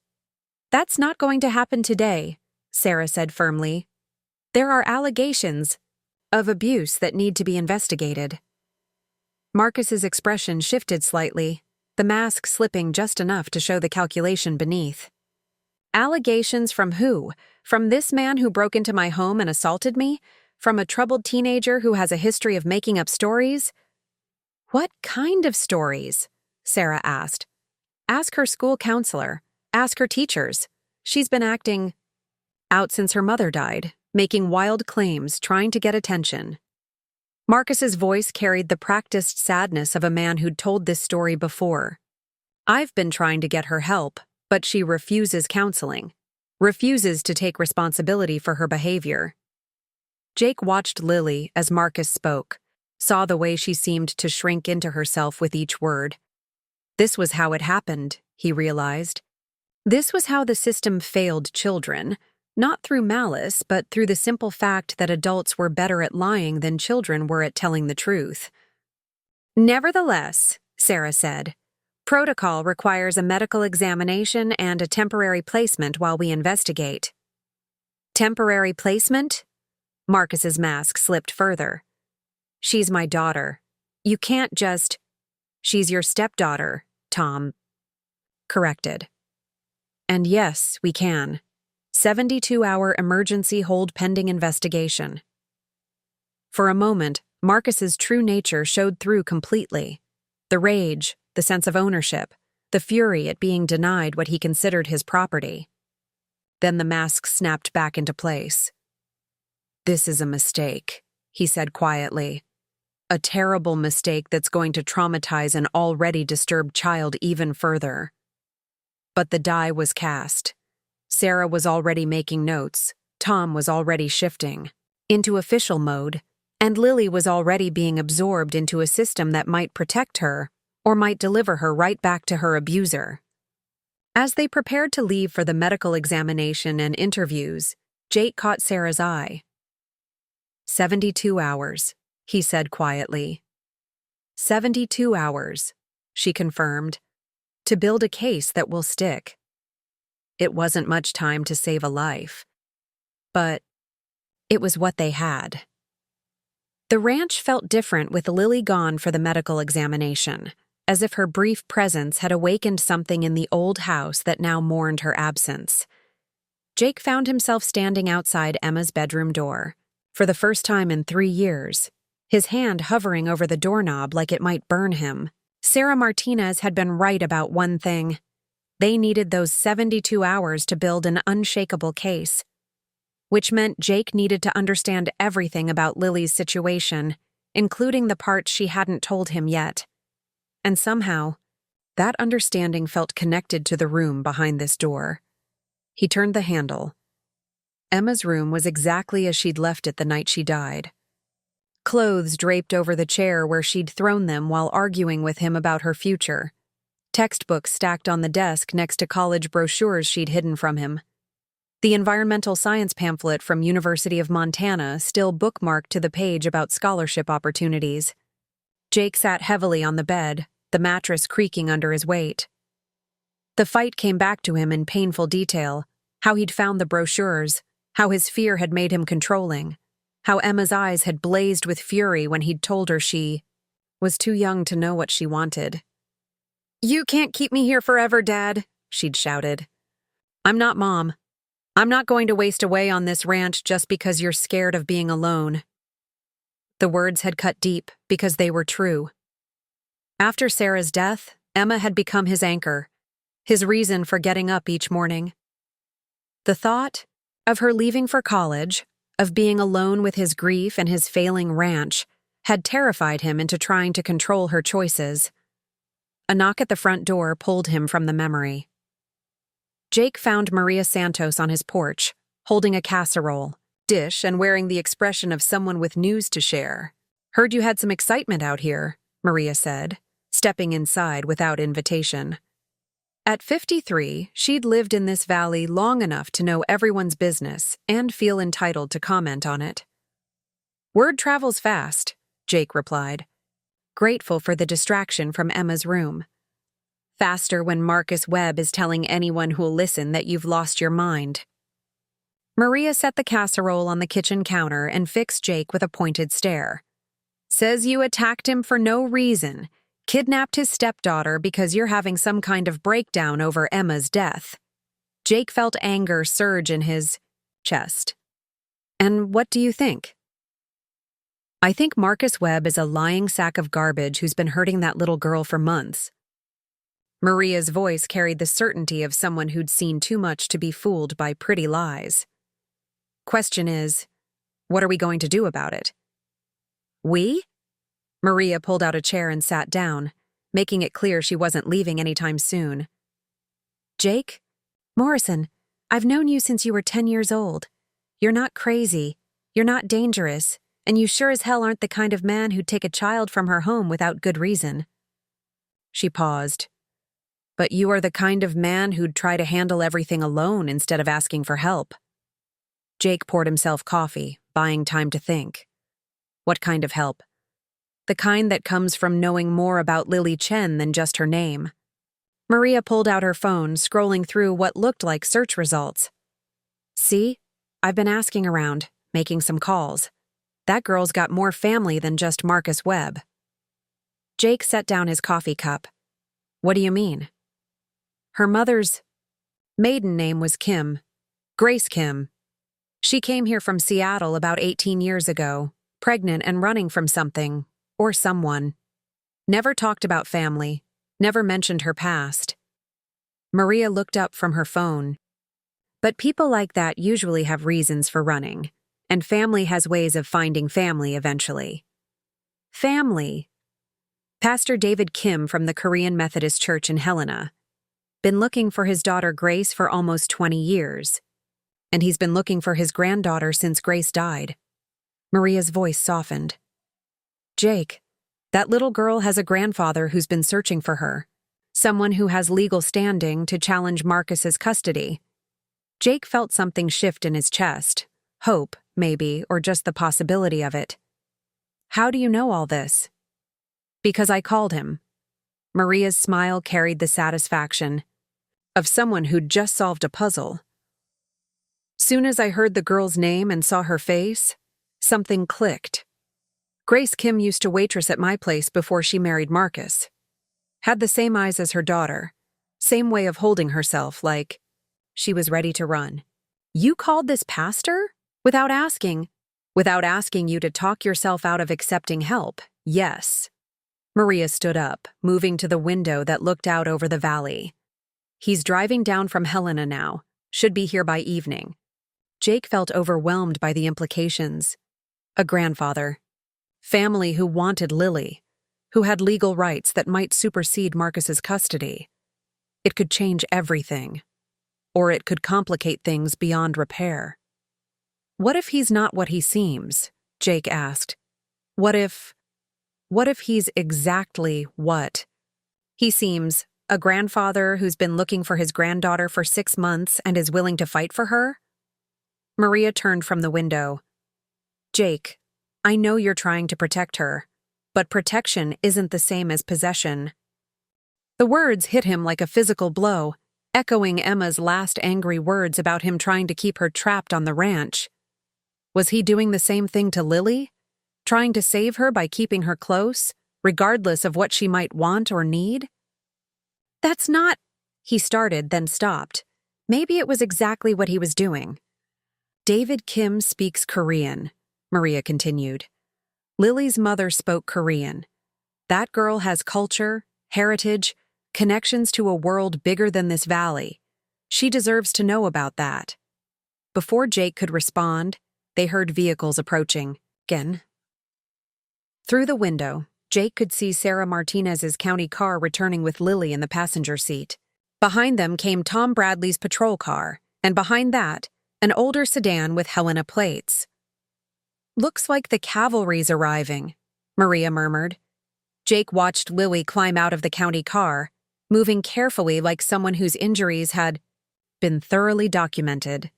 "That's not going to happen today," Sarah said firmly. "There are allegations of abuse that need to be investigated." Marcus's expression shifted slightly, the mask slipping just enough to show the calculation beneath. "Allegations from who? From this man who broke into my home and assaulted me? From a troubled teenager who has a history of making up stories?" "What kind of stories?" Sarah asked. "Ask her school counselor. Ask her teachers. She's been acting out since her mother died, making wild claims, trying to get attention." Marcus's voice carried the practiced sadness of a man who'd told this story before. "I've been trying to get her help, but she refuses counseling, refuses to take responsibility for her behavior." Jake watched Lily as Marcus spoke, saw the way she seemed to shrink into herself with each word. This was how it happened, he realized. This was how the system failed children, not through malice, but through the simple fact that adults were better at lying than children were at telling the truth. "Nevertheless," Sarah said, "protocol requires a medical examination and a temporary placement while we investigate." "Temporary placement?" Marcus's mask slipped further. "She's my daughter. You can't just—" "She's your stepdaughter," Tom corrected. "And yes, we can. 72-hour emergency hold pending investigation." For a moment, Marcus's true nature showed through completely. The rage, the sense of ownership, the fury at being denied what he considered his property. Then the mask snapped back into place. "This is a mistake," he said quietly. "A terrible mistake that's going to traumatize an already disturbed child even further." But the die was cast. Sarah was already making notes, Tom was already shifting into official mode, and Lily was already being absorbed into a system that might protect her or might deliver her right back to her abuser. As they prepared to leave for the medical examination and interviews, Jake caught Sarah's eye. 72 hours, he said quietly. 72 hours, she confirmed, to build a case that will stick. It wasn't much time to save a life, but it was what they had. The ranch felt different with Lily gone for the medical examination, as if her brief presence had awakened something in the old house that now mourned her absence. Jake found himself standing outside Emma's bedroom door, for the first time in 3 years, his hand hovering over the doorknob like it might burn him. Sarah Martinez had been right about one thing. They needed those 72 hours to build an unshakable case, which meant Jake needed to understand everything about Lily's situation, including the parts she hadn't told him yet. And somehow, that understanding felt connected to the room behind this door. He turned the handle. Emma's room was exactly as she'd left it the night she died. Clothes draped over the chair where she'd thrown them while arguing with him about her future. Textbooks stacked on the desk next to college brochures she'd hidden from him. The environmental science pamphlet from University of Montana still bookmarked to the page about scholarship opportunities. Jake sat heavily on the bed, the mattress creaking under his weight. The fight came back to him in painful detail, how he'd found the brochures, how his fear had made him controlling, how Emma's eyes had blazed with fury when he'd told her she was too young to know what she wanted. "You can't keep me here forever, Dad," she'd shouted. "I'm not Mom. I'm not going to waste away on this ranch just because you're scared of being alone." The words had cut deep because they were true. After Sarah's death, Emma had become his anchor, his reason for getting up each morning. The thought of her leaving for college, of being alone with his grief and his failing ranch, had terrified him into trying to control her choices. A knock at the front door pulled him from the memory. Jake found Maria Santos on his porch, holding a casserole, dish, and wearing the expression of someone with news to share. "Heard you had some excitement out here," Maria said, stepping inside without invitation. At 53, she'd lived in this valley long enough to know everyone's business and feel entitled to comment on it. "Word travels fast," Jake replied, grateful for the distraction from Emma's room. "Faster when Marcus Webb is telling anyone who'll listen that you've lost your mind." Maria set the casserole on the kitchen counter and fixed Jake with a pointed stare. "Says you attacked him for no reason, kidnapped his stepdaughter because you're having some kind of breakdown over Emma's death." Jake felt anger surge in his chest. "And what do you think?" "I think Marcus Webb is a lying sack of garbage who's been hurting that little girl for months." Maria's voice carried the certainty of someone who'd seen too much to be fooled by pretty lies. "Question is, what are we going to do about it?" "We?" Maria pulled out a chair and sat down, making it clear she wasn't leaving anytime soon. "Jake? Morrison, I've known you since you were 10 years old. You're not crazy, you're not dangerous, and you sure as hell aren't the kind of man who'd take a child from her home without good reason." She paused. "But you are the kind of man who'd try to handle everything alone instead of asking for help." Jake poured himself coffee, buying time to think. "What kind of help?" "The kind that comes from knowing more about Lily Chen than just her name." Maria pulled out her phone, scrolling through what looked like search results. "See? I've been asking around, making some calls. That girl's got more family than just Marcus Webb." Jake set down his coffee cup. "What do you mean?" "Her mother's maiden name was Kim. Grace Kim. She came here from Seattle about 18 years ago, pregnant and running from something, or someone. Never talked about family, never mentioned her past." Maria looked up from her phone. "But people like that usually have reasons for running, and family has ways of finding family eventually." "Family?" "Pastor David Kim from the Korean Methodist Church in Helena. Been looking for his daughter Grace for almost 20 years. And he's been looking for his granddaughter since Grace died." Maria's voice softened. "Jake, that little girl has a grandfather who's been searching for her. Someone who has legal standing to challenge Marcus's custody." Jake felt something shift in his chest. Hope, maybe, or just the possibility of it. "How do you know all this?" "Because I called him." Maria's smile carried the satisfaction of someone who'd just solved a puzzle. "Soon as I heard the girl's name and saw her face, something clicked. Grace Kim used to waitress at my place before she married Marcus. Had the same eyes as her daughter, same way of holding herself, like she was ready to run." "You called this pastor? Without asking?" "Without asking you to talk yourself out of accepting help, yes." Maria stood up, moving to the window that looked out over the valley. "He's driving down from Helena now. Should be here by evening." Jake felt overwhelmed by the implications. A grandfather. Family who wanted Lily. Who had legal rights that might supersede Marcus's custody. It could change everything. Or it could complicate things beyond repair. "What if he's not what he seems?" Jake asked. What if he's exactly what he seems? A grandfather who's been looking for his granddaughter for 6 months and is willing to fight for her?" Maria turned from the window. "Jake, I know you're trying to protect her, but protection isn't the same as possession." The words hit him like a physical blow, echoing Emma's last angry words about him trying to keep her trapped on the ranch. Was he doing the same thing to Lily? Trying to save her by keeping her close, regardless of what she might want or need? "That's not—" he started, then stopped. Maybe it was exactly what he was doing. "David Kim speaks Korean," Maria continued. Lily's mother spoke Korean. That girl has culture, heritage, connections to a world bigger than this valley. She deserves to know about that. Before Jake could respond, they heard vehicles approaching. Again. Through the window, Jake could see Sarah Martinez's county car returning with Lily in the passenger seat. Behind them came Tom Bradley's patrol car, and behind that, an older sedan with Helena plates. "Looks like the cavalry's arriving," Maria murmured. Jake watched Lily climb out of the county car, moving carefully like someone whose injuries had been thoroughly documented.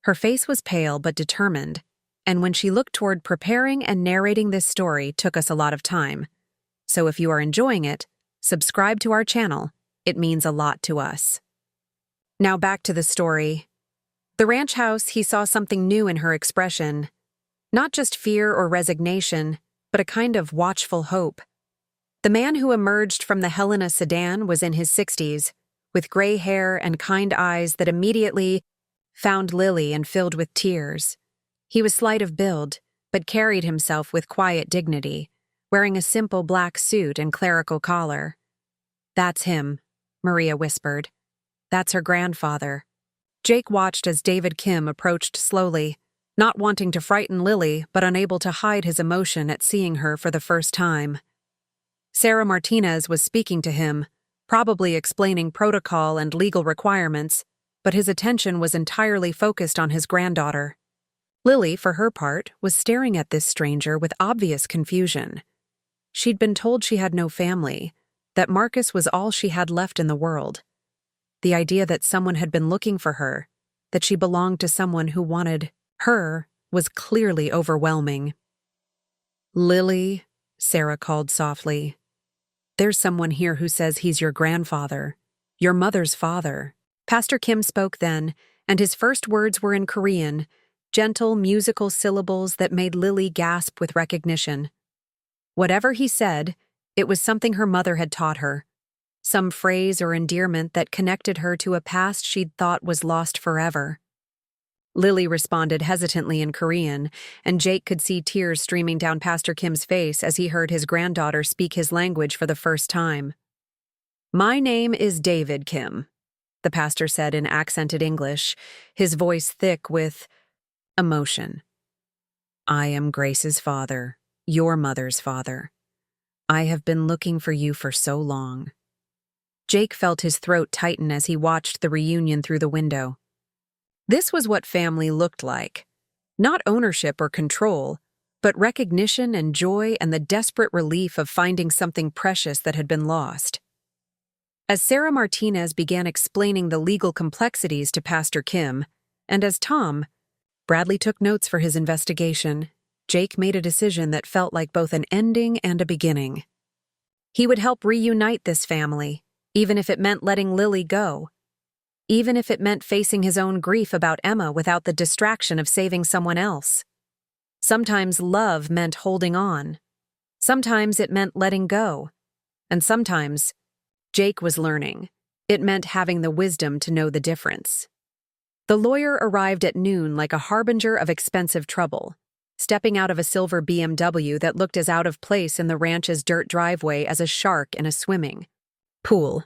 Her face was pale but determined, and when she looked toward preparing and narrating this story took us a lot of time. So if you are enjoying it, subscribe to our channel. It means a lot to us. Now back to the story. The ranch house, he saw something new in her expression. Not just fear or resignation, but a kind of watchful hope. The man who emerged from the Helena sedan was in his 60s, with gray hair and kind eyes that immediately found Lily and filled with tears. He was slight of build, but carried himself with quiet dignity, wearing a simple black suit and clerical collar. "That's him," Maria whispered. "That's her grandfather." Jake watched as David Kim approached slowly, not wanting to frighten Lily, but unable to hide his emotion at seeing her for the first time. Sarah Martinez was speaking to him, probably explaining protocol and legal requirements, but his attention was entirely focused on his granddaughter. Lily, for her part, was staring at this stranger with obvious confusion. She'd been told she had no family, that Marcus was all she had left in the world. The idea that someone had been looking for her, that she belonged to someone who wanted her, was clearly overwhelming. "Lily," Sarah called softly. "There's someone here who says he's your grandfather, your mother's father." Pastor Kim spoke then, and his first words were in Korean, gentle musical syllables that made Lily gasp with recognition. Whatever he said, it was something her mother had taught her, some phrase or endearment that connected her to a past she'd thought was lost forever. Lily responded hesitantly in Korean, and Jake could see tears streaming down Pastor Kim's face as he heard his granddaughter speak his language for the first time. "My name is David Kim," the pastor said in accented English, his voice thick with emotion. "I am Grace's father, your mother's father. I have been looking for you for so long." Jake felt his throat tighten as he watched the reunion through the window. This was what family looked like. Not ownership or control, but recognition and joy and the desperate relief of finding something precious that had been lost. As Sarah Martinez began explaining the legal complexities to Pastor Kim, and as Tom Bradley took notes for his investigation, Jake made a decision that felt like both an ending and a beginning. He would help reunite this family, even if it meant letting Lily go. Even if it meant facing his own grief about Emma without the distraction of saving someone else. Sometimes love meant holding on. Sometimes it meant letting go. And sometimes, Jake was learning, it meant having the wisdom to know the difference. The lawyer arrived at noon like a harbinger of expensive trouble, stepping out of a silver BMW that looked as out of place in the ranch's dirt driveway as a shark in a swimming pool.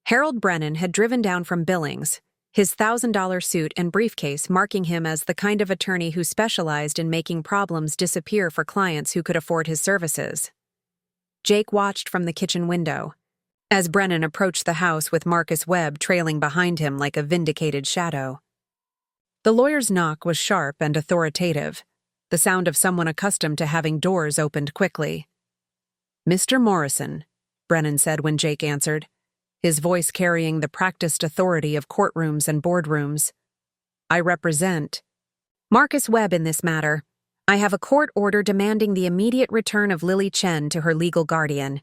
Harold Brennan had driven down from Billings, his $1,000 suit and briefcase marking him as the kind of attorney who specialized in making problems disappear for clients who could afford his services. Jake watched from the kitchen window, as Brennan approached the house with Marcus Webb trailing behind him like a vindicated shadow. The lawyer's knock was sharp and authoritative, the sound of someone accustomed to having doors opened quickly. "Mr. Morrison," Brennan said when Jake answered, his voice carrying the practiced authority of courtrooms and boardrooms. "I represent Marcus Webb in this matter. I have a court order demanding the immediate return of Lily Chen to her legal guardian."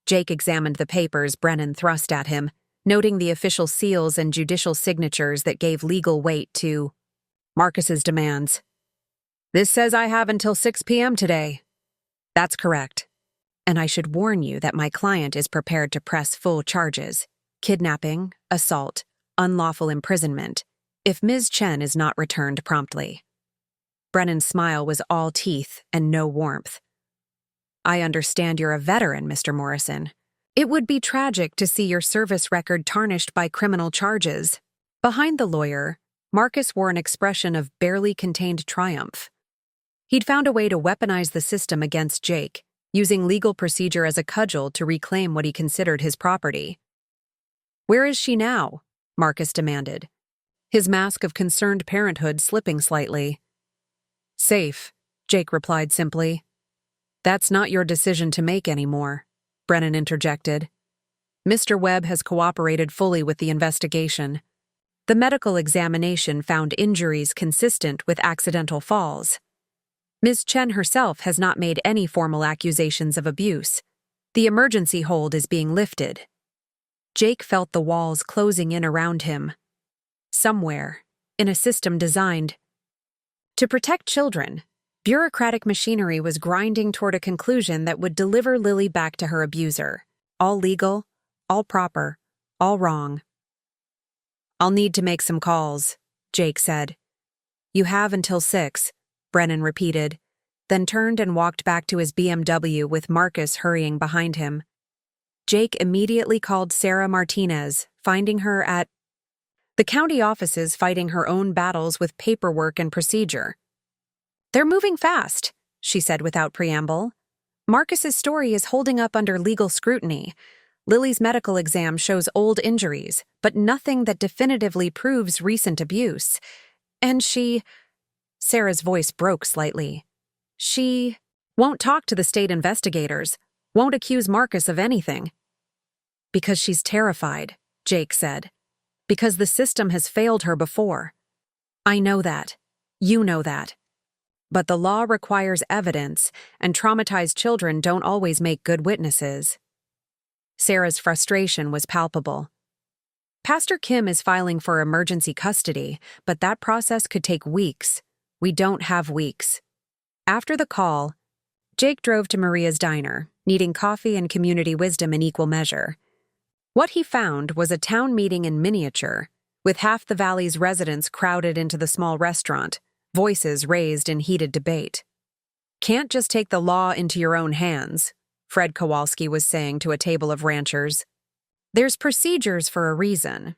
Jake examined the papers Brennan thrust at him, noting the official seals and judicial signatures that gave legal weight to Marcus's demands. "This says I have until 6 p.m. today." "That's correct. And I should warn you that my client is prepared to press full charges, kidnapping, assault, unlawful imprisonment, if Ms. Chen is not returned promptly." Brennan's smile was all teeth and no warmth, I understand you're a veteran, Mr. Morrison. It would be tragic to see your service record tarnished by criminal charges. Behind the lawyer, Marcus wore an expression of barely contained triumph. He'd found a way to weaponize the system against Jake, using legal procedure as a cudgel to reclaim what he considered his property. "Where is she now?" Marcus demanded, his mask of concerned parenthood slipping slightly. "Safe," Jake replied simply. "That's not your decision to make anymore," Brennan interjected. "Mr. Webb has cooperated fully with the investigation. The medical examination found injuries consistent with accidental falls. Ms. Chen herself has not made any formal accusations of abuse. The emergency hold is being lifted." Jake felt the walls closing in around him. Somewhere, in a system designed to protect children, bureaucratic machinery was grinding toward a conclusion that would deliver Lily back to her abuser. All legal, all proper, all wrong. "I'll need to make some calls," Jake said. "You have until 6, Brennan repeated, then turned and walked back to his BMW with Marcus hurrying behind him. Jake immediately called Sarah Martinez, finding her at the county offices fighting her own battles with paperwork and procedure. "They're moving fast," she said without preamble. "Marcus's story is holding up under legal scrutiny. Lily's medical exam shows old injuries, but nothing that definitively proves recent abuse. And Sarah's voice broke slightly. "She won't talk to the state investigators, won't accuse Marcus of anything." "Because she's terrified," Jake said. "Because the system has failed her before. I know that. You know that. But the law requires evidence, and traumatized children don't always make good witnesses." Sarah's frustration was palpable. "Pastor Kim is filing for emergency custody, but that process could take weeks. We don't have weeks." After the call, Jake drove to Maria's diner, needing coffee and community wisdom in equal measure. What he found was a town meeting in miniature, with half the valley's residents crowded into the small restaurant, voices raised in heated debate. "Can't just take the law into your own hands," Fred Kowalski was saying to a table of ranchers. "There's procedures for a reason.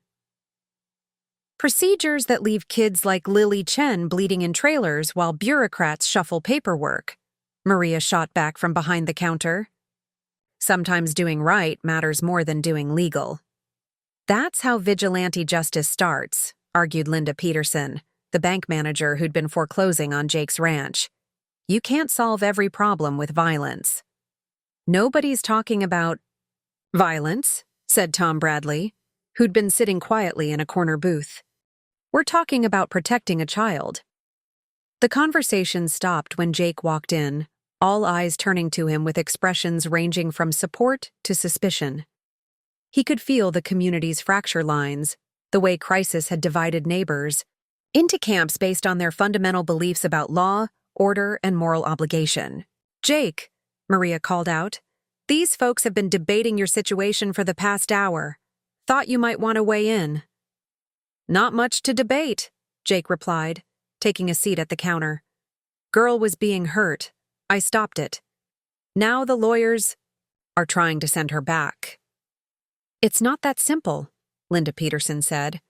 Procedures that leave kids like Lily Chen bleeding in trailers while bureaucrats shuffle paperwork," Maria shot back from behind the counter. "Sometimes doing right matters more than doing legal." "That's how vigilante justice starts," argued Linda Peterson, the bank manager who'd been foreclosing on Jake's ranch. "You can't solve every problem with violence." "Nobody's talking about violence," said Tom Bradley, who'd been sitting quietly in a corner booth. "We're talking about protecting a child." The conversation stopped when Jake walked in, all eyes turning to him with expressions ranging from support to suspicion. He could feel the community's fracture lines, the way crisis had divided neighbors, into camps based on their fundamental beliefs about law, order, and moral obligation. "Jake," Maria called out, "these folks have been debating your situation for the past hour. Thought you might want to weigh in." "Not much to debate," Jake replied, taking a seat at the counter. "Girl was being hurt. I stopped it. Now the lawyers are trying to send her back." "It's not that simple," Linda Peterson said.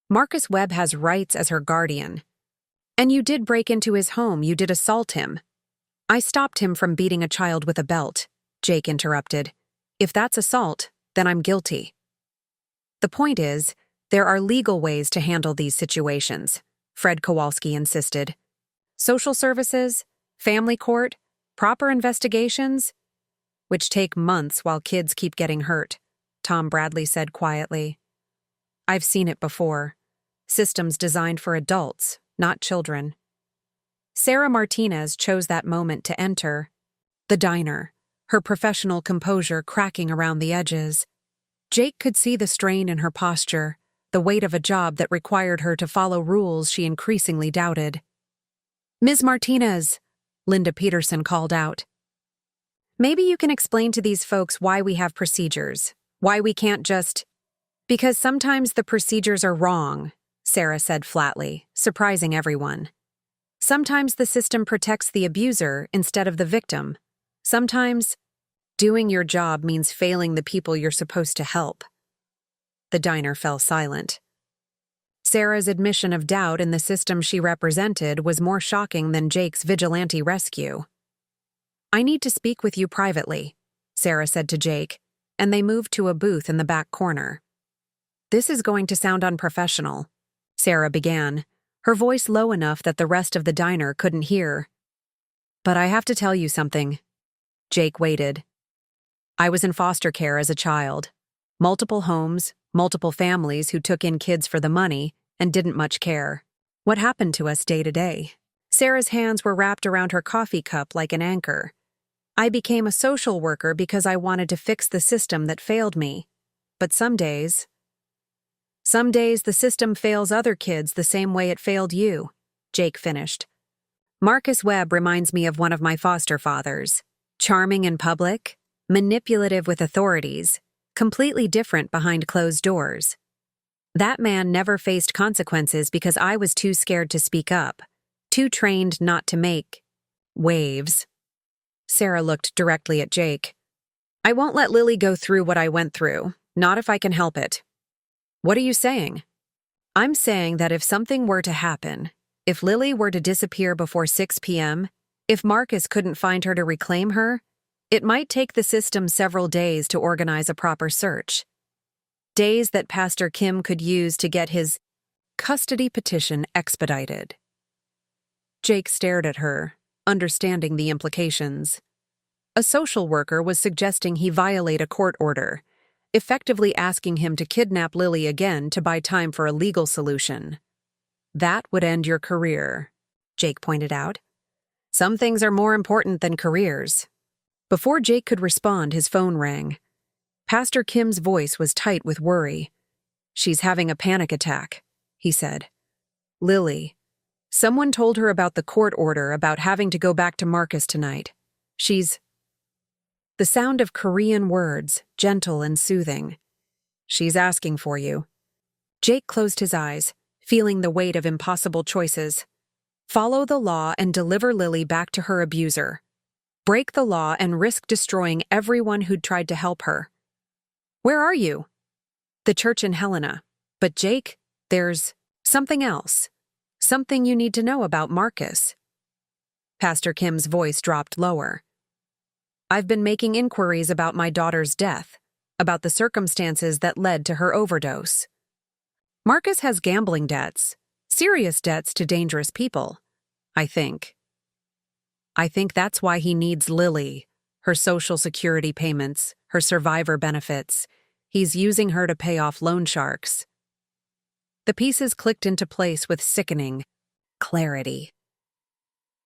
"Marcus Webb has rights as her guardian. And you did break into his home, you did assault him." "I stopped him from beating a child with a belt," Jake interrupted. "If that's assault, then I'm guilty." "The point is, there are legal ways to handle these situations," Fred Kowalski insisted. "Social services, family court, proper investigations, which take months while kids keep getting hurt," Tom Bradley said quietly. "I've seen it before. Systems designed for adults, not children." Sarah Martinez chose that moment to enter the diner, her professional composure cracking around the edges. Jake could see the strain in her posture, the weight of a job that required her to follow rules she increasingly doubted. "Ms. Martinez," Linda Peterson called out. "Maybe you can explain to these folks why we have procedures, why we can't just—" "Because sometimes the procedures are wrong," Sarah said flatly, surprising everyone. "Sometimes the system protects the abuser instead of the victim. Sometimes, doing your job means failing the people you're supposed to help. The diner fell silent. Sarah's admission of doubt in the system she represented was more shocking than Jake's vigilante rescue. "I need to speak with you privately," Sarah said to Jake, and they moved to a booth in the back corner. "This is going to sound unprofessional," Sarah began, her voice low enough that the rest of the diner couldn't hear. "But I have to tell you something." Jake waited. "I was in foster care as a child. Multiple homes, multiple families who took in kids for the money and didn't much care what happened to us day to day." Sarah's hands were wrapped around her coffee cup like an anchor. "I became a social worker because I wanted to fix the system that failed me. But some days the system fails other kids the same way it failed you," Jake finished. "Marcus Webb reminds me of one of my foster fathers. Charming in public, manipulative with authorities, completely different behind closed doors. That man never faced consequences because I was too scared to speak up, too trained not to make waves." Sarah looked directly at Jake. "I won't let Lily go through what I went through, not if I can help it." "What are you saying?" "I'm saying that if something were to happen, if Lily were to disappear before 6 p.m., if Marcus couldn't find her to reclaim her, it might take the system several days to organize a proper search. Days that Pastor Kim could use to get his custody petition expedited." Jake stared at her, understanding the implications. A social worker was suggesting he violate a court order, effectively asking him to kidnap Lily again to buy time for a legal solution. "That would end your career," Jake pointed out. "Some things are more important than careers." Before Jake could respond, his phone rang. Pastor Kim's voice was tight with worry. "She's having a panic attack," he said. "Lily. Someone told her about the court order about having to go back to Marcus tonight. She's—" The sound of Korean words, gentle and soothing. "She's asking for you." Jake closed his eyes, feeling the weight of impossible choices. Follow the law and deliver Lily back to her abuser. Break the law and risk destroying everyone who'd tried to help her. "Where are you?" "The church in Helena. But Jake, there's something else. Something you need to know about Marcus." Pastor Kim's voice dropped lower. "I've been making inquiries about my daughter's death, about the circumstances that led to her overdose. Marcus has gambling debts, serious debts to dangerous people, I think. I think that's why he needs Lily, her Social Security payments, her survivor benefits. He's using her to pay off loan sharks." The pieces clicked into place with sickening clarity.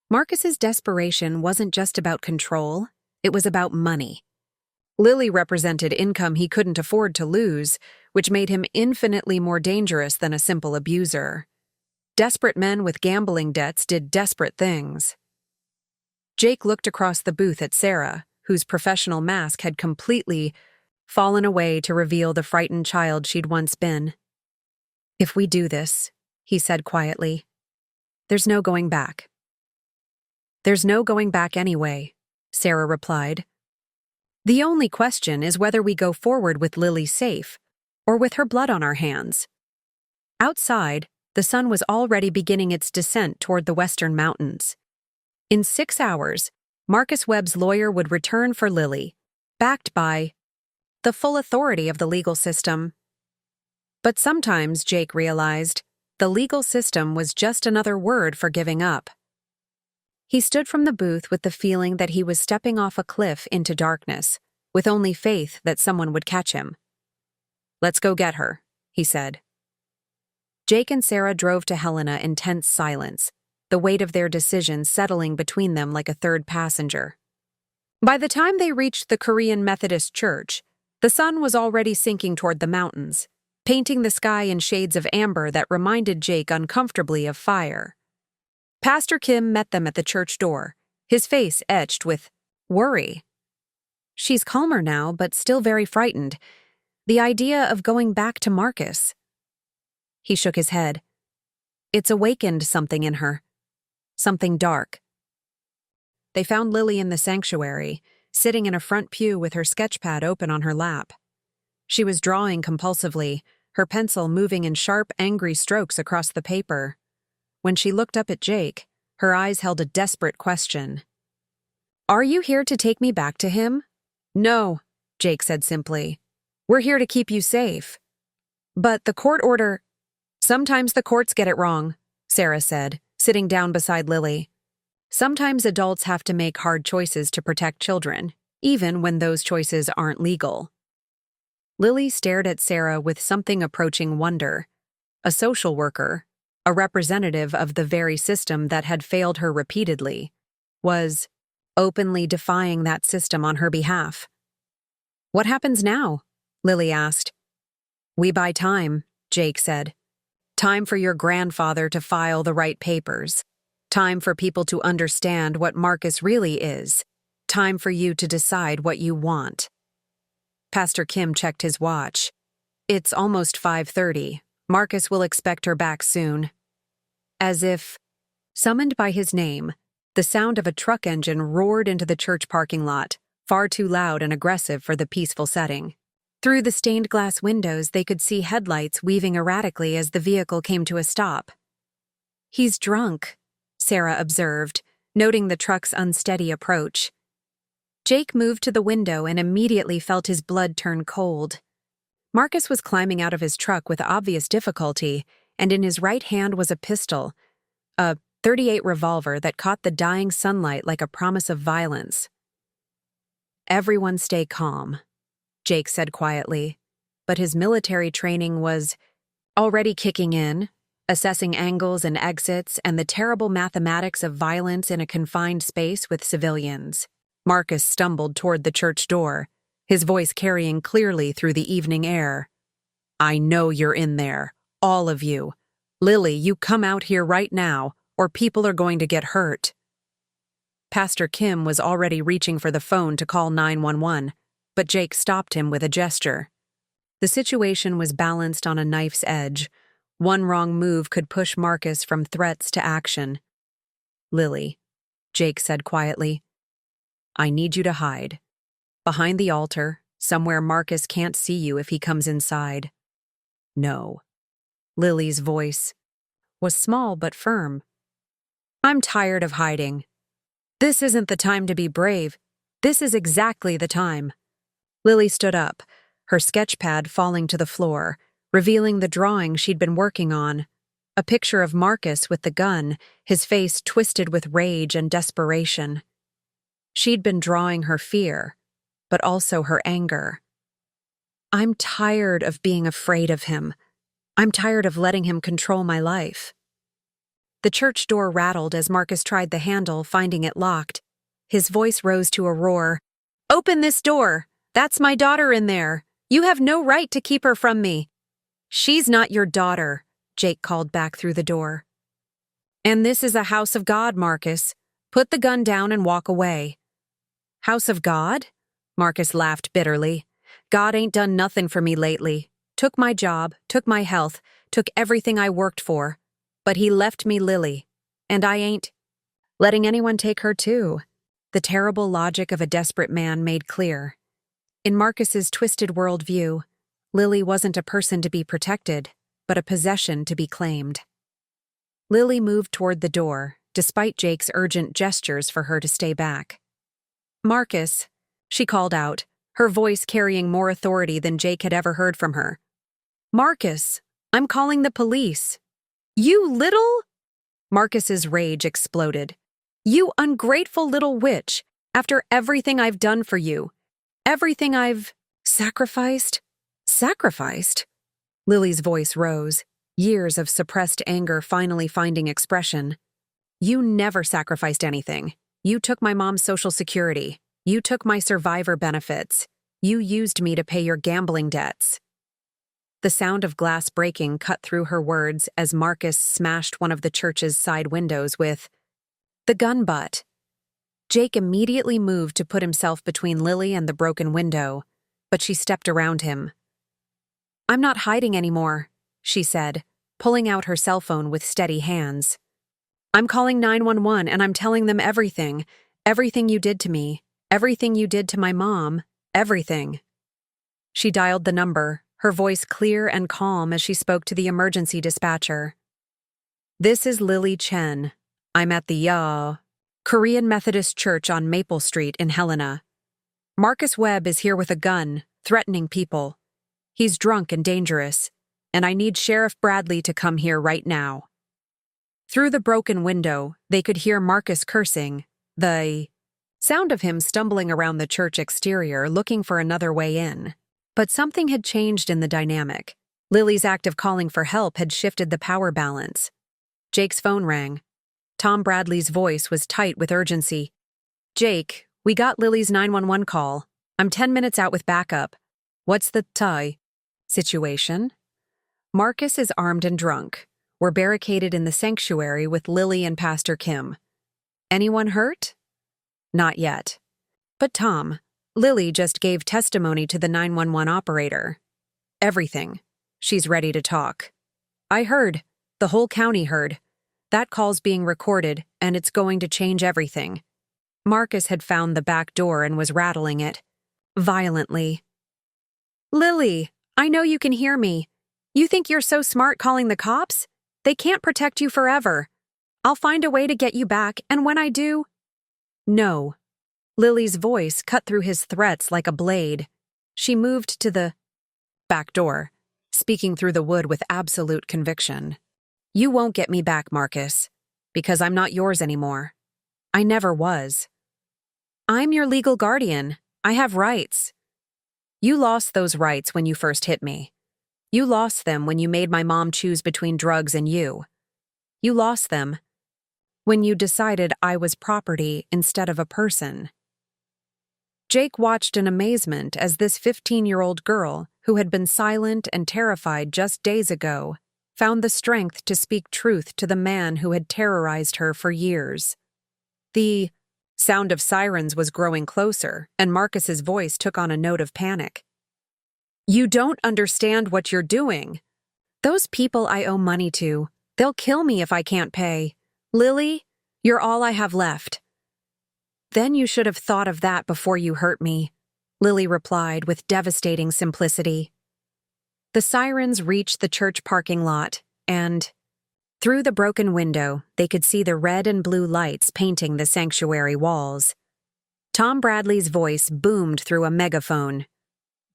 Marcus's desperation wasn't just about control, it was about money. Lily represented income he couldn't afford to lose, which made him infinitely more dangerous than a simple abuser. Desperate men with gambling debts did desperate things. Jake looked across the booth at Sarah, whose professional mask had completely fallen away to reveal the frightened child she'd once been. "If we do this," he said quietly, "there's no going back." "There's no going back anyway," Sarah replied. "The only question is whether we go forward with Lily safe, or with her blood on our hands." Outside, the sun was already beginning its descent toward the western mountains. In 6 hours, Marcus Webb's lawyer would return for Lily, backed by the full authority of the legal system. But sometimes, Jake realized, the legal system was just another word for giving up. He stood from the booth with the feeling that he was stepping off a cliff into darkness, with only faith that someone would catch him. "Let's go get her," he said. Jake and Sarah drove to Helena in tense silence, the weight of their decision settling between them like a third passenger. By the time they reached the Korean Methodist Church, the sun was already sinking toward the mountains, painting the sky in shades of amber that reminded Jake uncomfortably of fire. Pastor Kim met them at the church door, his face etched with worry. "She's calmer now, but still very frightened. The idea of going back to Marcus." He shook his head. "It's awakened something in her. Something dark." They found Lily in the sanctuary, sitting in a front pew with her sketchpad open on her lap. She was drawing compulsively, her pencil moving in sharp, angry strokes across the paper. When she looked up at Jake, her eyes held a desperate question. "Are you here to take me back to him?" "No," Jake said simply. "We're here to keep you safe." "But the court order—" "Sometimes the courts get it wrong," Sarah said, sitting down beside Lily. "Sometimes adults have to make hard choices to protect children, even when those choices aren't legal." Lily stared at Sarah with something approaching wonder. A social worker, a representative of the very system that had failed her repeatedly, was openly defying that system on her behalf. "What happens now?" Lily asked. "We buy time," Jake said. "Time for your grandfather to file the right papers. Time for people to understand what Marcus really is. Time for you to decide what you want." Pastor Kim checked his watch. "It's almost 5:30. Marcus will expect her back soon." As if summoned by his name, the sound of a truck engine roared into the church parking lot, far too loud and aggressive for the peaceful setting. Through the stained glass windows, they could see headlights weaving erratically as the vehicle came to a stop. "He's drunk," Sarah observed, noting the truck's unsteady approach. Jake moved to the window and immediately felt his blood turn cold. Marcus was climbing out of his truck with obvious difficulty, and in his right hand was a pistol, a .38 revolver that caught the dying sunlight like a promise of violence. "Everyone stay calm," Jake said quietly, but his military training was already kicking in, assessing angles and exits and the terrible mathematics of violence in a confined space with civilians. Marcus stumbled toward the church door, his voice carrying clearly through the evening air. "I know you're in there, all of you. Lily, you come out here right now, or people are going to get hurt." Pastor Kim was already reaching for the phone to call 911, but Jake stopped him with a gesture. The situation was balanced on a knife's edge. One wrong move could push Marcus from threats to action. "Lily," Jake said quietly, "I need you to hide. Behind the altar, somewhere Marcus can't see you if he comes inside." "No." Lily's voice was small but firm. "I'm tired of hiding. This isn't the time to be brave. This is exactly the time." Lily stood up, her sketchpad falling to the floor, revealing the drawing she'd been working on. A picture of Marcus with the gun, his face twisted with rage and desperation. She'd been drawing her fear, but also her anger. "I'm tired of being afraid of him. I'm tired of letting him control my life." The church door rattled as Marcus tried the handle, finding it locked. His voice rose to a roar. "Open this door! That's my daughter in there! You have no right to keep her from me!" "She's not your daughter," Jake called back through the door. "And this is a house of God, Marcus. Put the gun down and walk away." "House of God?" Marcus laughed bitterly. "God ain't done nothing for me lately. Took my job, took my health, took everything I worked for. But he left me Lily. And I ain't letting anyone take her too." The terrible logic of a desperate man made clear. In Marcus's twisted worldview, Lily wasn't a person to be protected, but a possession to be claimed. Lily moved toward the door, despite Jake's urgent gestures for her to stay back. "Marcus," she called out, her voice carrying more authority than Jake had ever heard from her. "Marcus, I'm calling the police." "You little—" Marcus's rage exploded. "You ungrateful little witch, after everything I've done for you. Everything I've sacrificed." "Sacrificed?" Lily's voice rose, years of suppressed anger finally finding expression. "You never sacrificed anything. You took my mom's Social Security. You took my survivor benefits. You used me to pay your gambling debts." The sound of glass breaking cut through her words as Marcus smashed one of the church's side windows with the gun butt. Jake immediately moved to put himself between Lily and the broken window, but she stepped around him. "I'm not hiding anymore," she said, pulling out her cell phone with steady hands. "I'm calling 911 and I'm telling them everything Everything you did to me, everything you did to my mom, everything." She dialed the number, her voice clear and calm as she spoke to the emergency dispatcher. "This is Lily Chen. I'm at the Korean Methodist Church on Maple Street in Helena. Marcus Webb is here with a gun, threatening people. He's drunk and dangerous, and I need Sheriff Bradley to come here right now." Through the broken window, they could hear Marcus cursing, the sound of him stumbling around the church exterior looking for another way in. But something had changed in the dynamic. Lily's act of calling for help had shifted the power balance. Jake's phone rang. Tom Bradley's voice was tight with urgency. "Jake, we got Lily's 911 call. I'm 10 minutes out with backup. What's the situation?" Marcus is armed and drunk. We're barricaded in the sanctuary with Lily and Pastor Kim. Anyone hurt? Not yet. But Tom, Lily just gave testimony to the 911 operator. Everything. She's ready to talk. I heard. The whole county heard. That call's being recorded, and it's going to change everything. Marcus had found the back door and was rattling it. Violently. "Lily, I know you can hear me. You think you're so smart calling the cops? They can't protect you forever. I'll find a way to get you back, and when I do—" "No." Lily's voice cut through his threats like a blade. She moved to the back door, speaking through the wood with absolute conviction. "You won't get me back, Marcus, because I'm not yours anymore. I never was. I'm your legal guardian. I have rights. You lost those rights when you first hit me. You lost them when you made my mom choose between drugs and you. You lost them when you decided I was property instead of a person." Jake watched in amazement as this 15-year-old girl, who had been silent and terrified just days ago, found the strength to speak truth to the man who had terrorized her for years. The sound of sirens was growing closer, and Marcus's voice took on a note of panic. "You don't understand what you're doing. Those people I owe money to, they'll kill me if I can't pay. Lily, you're all I have left." "Then you should have thought of that before you hurt me," Lily replied with devastating simplicity. The sirens reached the church parking lot, and through the broken window, they could see the red and blue lights painting the sanctuary walls. Tom Bradley's voice boomed through a megaphone.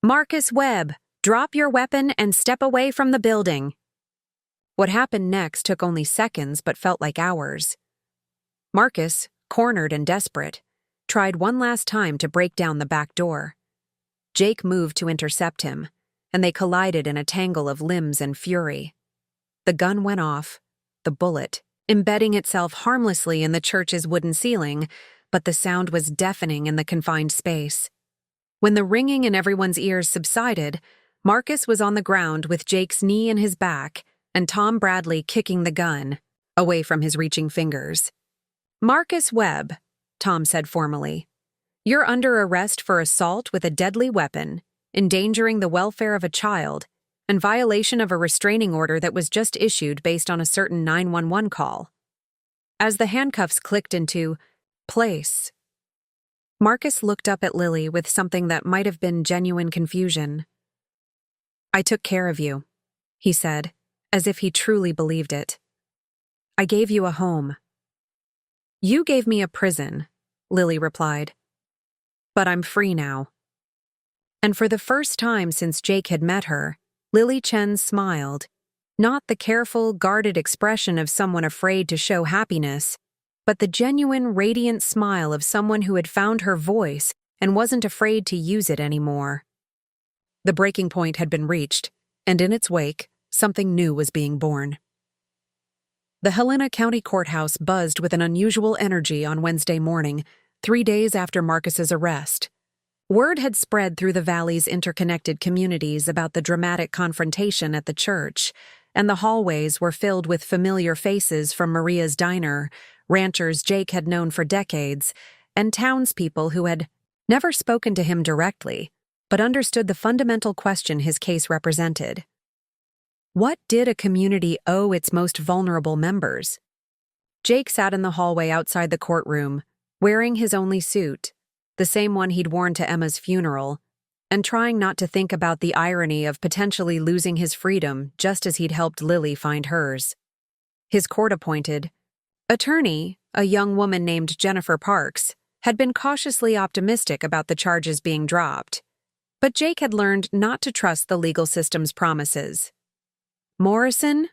"Marcus Webb, drop your weapon and step away from the building." What happened next took only seconds but felt like hours. Marcus, cornered and desperate, tried one last time to break down the back door. Jake moved to intercept him, and they collided in a tangle of limbs and fury. The gun went off, the bullet embedding itself harmlessly in the church's wooden ceiling, but the sound was deafening in the confined space. When the ringing in everyone's ears subsided, Marcus was on the ground with Jake's knee in his back and Tom Bradley kicking the gun away from his reaching fingers. "Marcus Webb," Tom said formally, "you're under arrest for assault with a deadly weapon, endangering the welfare of a child, and violation of a restraining order that was just issued based on a certain 911 call." As the handcuffs clicked into place, Marcus looked up at Lily with something that might have been genuine confusion. "I took care of you," he said, as if he truly believed it. "I gave you a home." "You gave me a prison," Lily replied. "But I'm free now." And for the first time since Jake had met her, Lily Chen smiled, not the careful, guarded expression of someone afraid to show happiness, but the genuine, radiant smile of someone who had found her voice and wasn't afraid to use it anymore. The breaking point had been reached, and in its wake, something new was being born. The Helena County Courthouse buzzed with an unusual energy on Wednesday morning, 3 days after Marcus's arrest. Word had spread through the valley's interconnected communities about the dramatic confrontation at the church, and the hallways were filled with familiar faces from Maria's diner, ranchers Jake had known for decades, and townspeople who had never spoken to him directly, but understood the fundamental question his case represented. What did a community owe its most vulnerable members? Jake sat in the hallway outside the courtroom, wearing his only suit, the same one he'd worn to Emma's funeral, and trying not to think about the irony of potentially losing his freedom just as he'd helped Lily find hers. His court-appointed attorney, a young woman named Jennifer Parks, had been cautiously optimistic about the charges being dropped, but Jake had learned not to trust the legal system's promises. "Morrison?"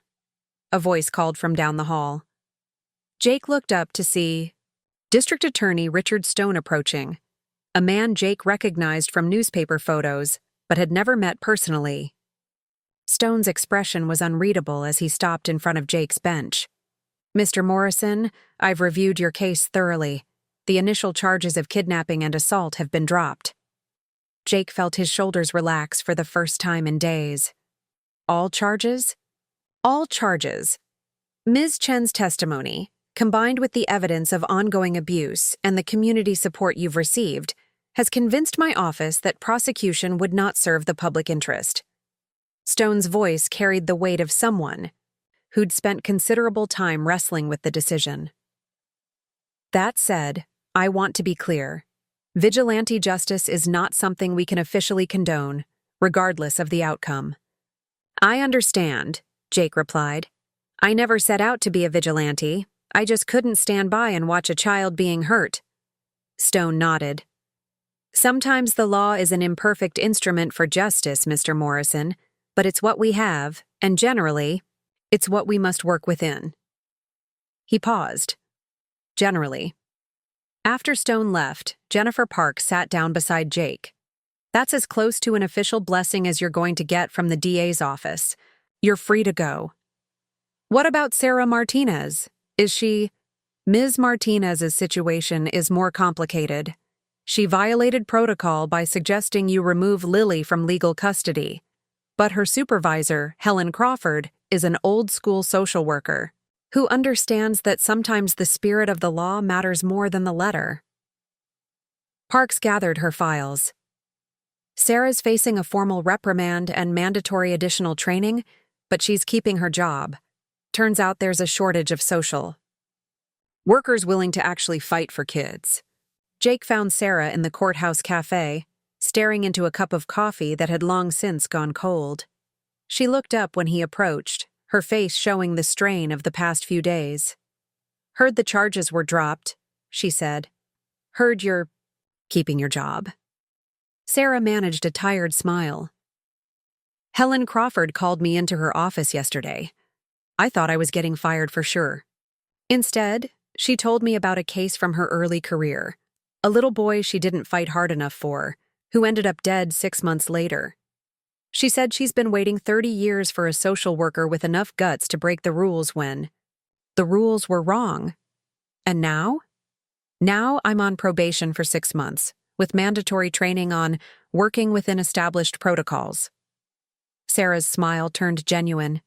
a voice called from down the hall. Jake looked up to see District Attorney Richard Stone approaching, a man Jake recognized from newspaper photos but had never met personally. Stone's expression was unreadable as he stopped in front of Jake's bench. "Mr. Morrison, I've reviewed your case thoroughly. The initial charges of kidnapping and assault have been dropped." Jake felt his shoulders relax for the first time in days. "All charges?" "All charges. Ms. Chen's testimony, combined with the evidence of ongoing abuse and the community support you've received, has convinced my office that prosecution would not serve the public interest." Stone's voice carried the weight of someone who'd spent considerable time wrestling with the decision. "That said, I want to be clear. Vigilante justice is not something we can officially condone, regardless of the outcome." "I understand," Jake replied. "I never set out to be a vigilante. I just couldn't stand by and watch a child being hurt." Stone nodded. "Sometimes the law is an imperfect instrument for justice, Mr. Morrison, but it's what we have, and generally, it's what we must work within." He paused. "Generally." After Stone left, Jennifer Parks sat down beside Jake. "That's as close to an official blessing as you're going to get from the DA's office. You're free to go." "What about Sarah Martinez? Is she—" "Ms. Martinez's situation is more complicated. She violated protocol by suggesting you remove Lily from legal custody. But her supervisor, Helen Crawford, is an old-school social worker who understands that sometimes the spirit of the law matters more than the letter." Parks gathered her files. "Sarah's facing a formal reprimand and mandatory additional training, but she's keeping her job. Turns out there's a shortage of social workers willing to actually fight for kids." Jake found Sarah in the courthouse cafe, staring into a cup of coffee that had long since gone cold. She looked up when he approached, her face showing the strain of the past few days. "Heard the charges were dropped," she said. "Heard you're keeping your job." Sarah managed a tired smile. "Helen Crawford called me into her office yesterday. I thought I was getting fired for sure. Instead, she told me about a case from her early career, a little boy she didn't fight hard enough for, who ended up dead 6 months later. She said she's been waiting 30 years for a social worker with enough guts to break the rules when the rules were wrong. And now? Now I'm on probation for 6 months, with mandatory training on working within established protocols." Sarah's smile turned genuine.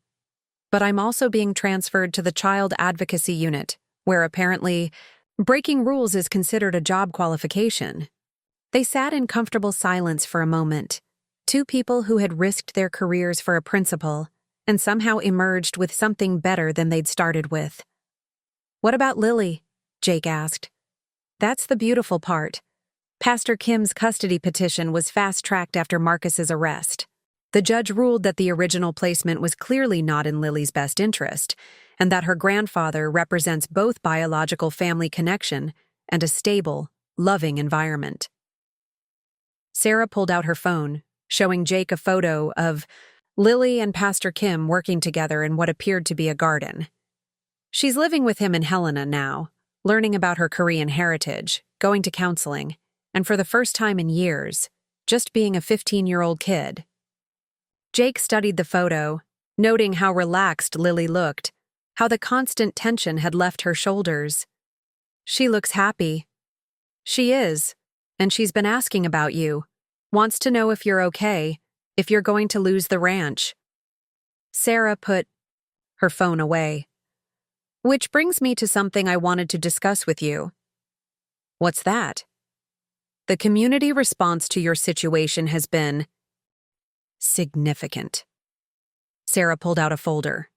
"But I'm also being transferred to the Child Advocacy Unit, where apparently breaking rules is considered a job qualification." They sat in comfortable silence for a moment, two people who had risked their careers for a principle and somehow emerged with something better than they'd started with. "What about Lily?" Jake asked. "That's the beautiful part. Pastor Kim's custody petition was fast-tracked after Marcus's arrest. The judge ruled that the original placement was clearly not in Lily's best interest, and that her grandfather represents both biological family connection and a stable, loving environment." Sarah pulled out her phone, showing Jake a photo of Lily and Pastor Kim working together in what appeared to be a garden. "She's living with him in Helena now, learning about her Korean heritage, going to counseling, and for the first time in years, just being a 15-year-old kid." Jake studied the photo, noting how relaxed Lily looked, how the constant tension had left her shoulders. "She looks happy." "She is, and she's been asking about you. Wants to know if you're okay, if you're going to lose the ranch." Sarah put her phone away. "Which brings me to something I wanted to discuss with you." "What's that?" "The community response to your situation has been significant." Sarah pulled out a folder.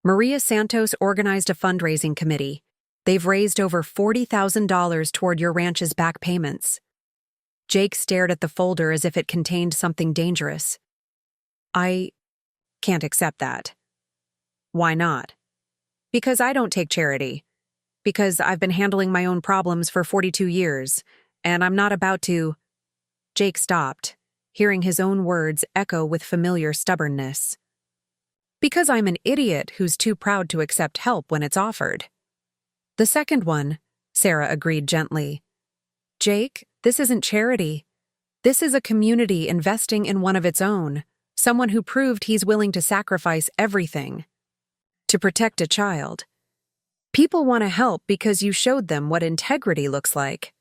"Maria Santos organized a fundraising committee. They've raised over $40,000 toward your ranch's back payments. Jake stared at the folder as if it contained something dangerous. I can't accept that. Why not? Because I don't take charity. Because I've been handling my own problems for 42 years, and I'm not about to. Jake stopped, hearing his own words echo with familiar stubbornness. Because I'm an idiot who's too proud to accept help when it's offered. The second one, Sarah agreed gently. Jake, this isn't charity. This is a community investing in one of its own, someone who proved he's willing to sacrifice everything to protect a child. People want to help because you showed them what integrity looks like.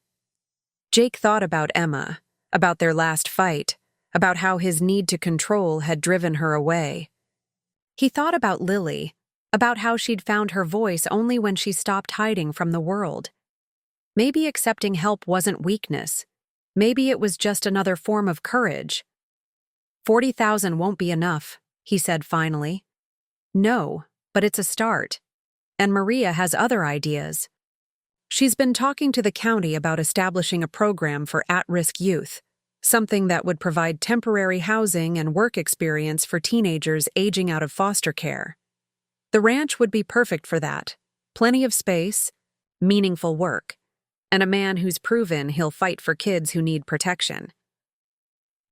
Jake thought about Emma, about their last fight, about how his need to control had driven her away. He thought about Lily, about how she'd found her voice only when she stopped hiding from the world. Maybe accepting help wasn't weakness. Maybe it was just another form of courage. 40,000 won't be enough, he said finally. No, but it's a start. And Maria has other ideas. She's been talking to the county about establishing a program for at-risk youth, something that would provide temporary housing and work experience for teenagers aging out of foster care. The ranch would be perfect for that. Plenty of space, meaningful work, and a man who's proven he'll fight for kids who need protection.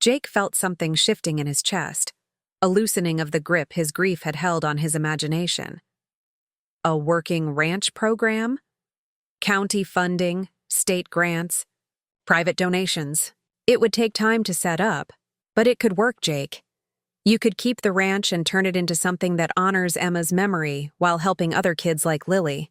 Jake felt something shifting in his chest, a loosening of the grip his grief had held on his imagination. A working ranch program? County funding, state grants, private donations. It would take time to set up, but it could work, Jake. You could keep the ranch and turn it into something that honors Emma's memory while helping other kids like Lily.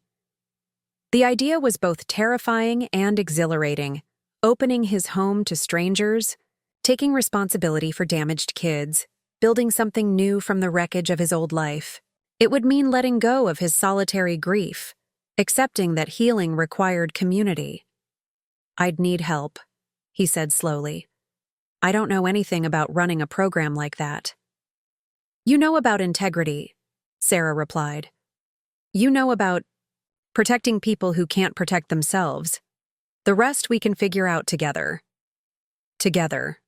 The idea was both terrifying and exhilarating, opening his home to strangers, taking responsibility for damaged kids, building something new from the wreckage of his old life. It would mean letting go of his solitary grief, accepting that healing required community. I'd need help, he said slowly. I don't know anything about running a program like that. You know about integrity, Sarah replied. You know about protecting people who can't protect themselves. The rest we can figure out together. Together.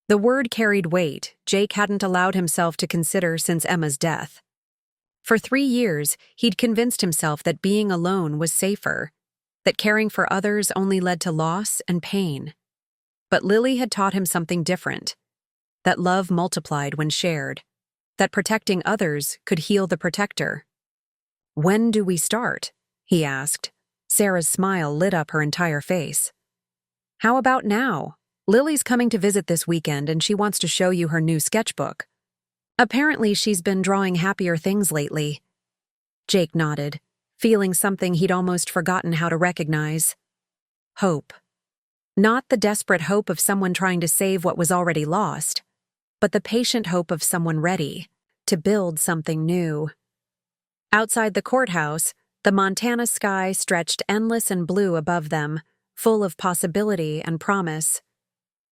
The word carried weight Jake hadn't allowed himself to consider since Emma's death. For 3 years, he'd convinced himself that being alone was safer, that caring for others only led to loss and pain. But Lily had taught him something different, that love multiplied when shared, that protecting others could heal the protector. When do we start? He asked. Sarah's smile lit up her entire face. How about now? Lily's coming to visit this weekend and she wants to show you her new sketchbook. Apparently she's been drawing happier things lately. Jake nodded, feeling something he'd almost forgotten how to recognize. Hope. Not the desperate hope of someone trying to save what was already lost, but the patient hope of someone ready to build something new. Outside the courthouse, the Montana sky stretched endless and blue above them, full of possibility and promise.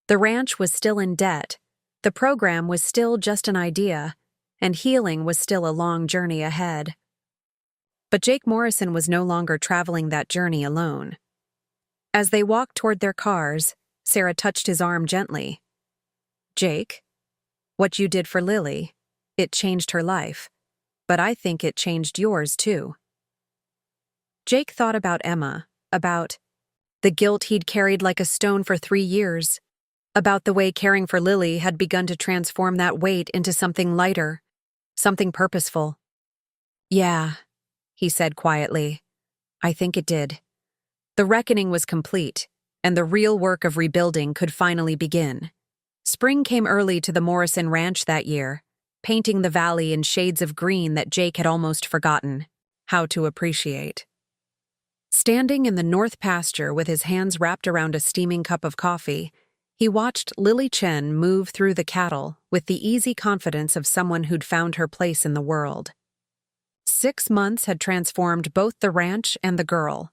The ranch was still in debt, the program was still just an idea, and healing was still a long journey ahead. But Jake Morrison was no longer traveling that journey alone. As they walked toward their cars, Sarah touched his arm gently. Jake, what you did for Lily, it changed her life, but I think it changed yours too. Jake thought about Emma, about the guilt he'd carried like a stone for 3 years, about the way caring for Lily had begun to transform that weight into something lighter, something purposeful. Yeah, he said quietly. I think it did. The reckoning was complete, and the real work of rebuilding could finally begin. Spring came early to the Morrison ranch that year, painting the valley in shades of green that Jake had almost forgotten how to appreciate. Standing in the north pasture with his hands wrapped around a steaming cup of coffee, he watched Lily Chen move through the cattle with the easy confidence of someone who'd found her place in the world. 6 months had transformed both the ranch and the girl.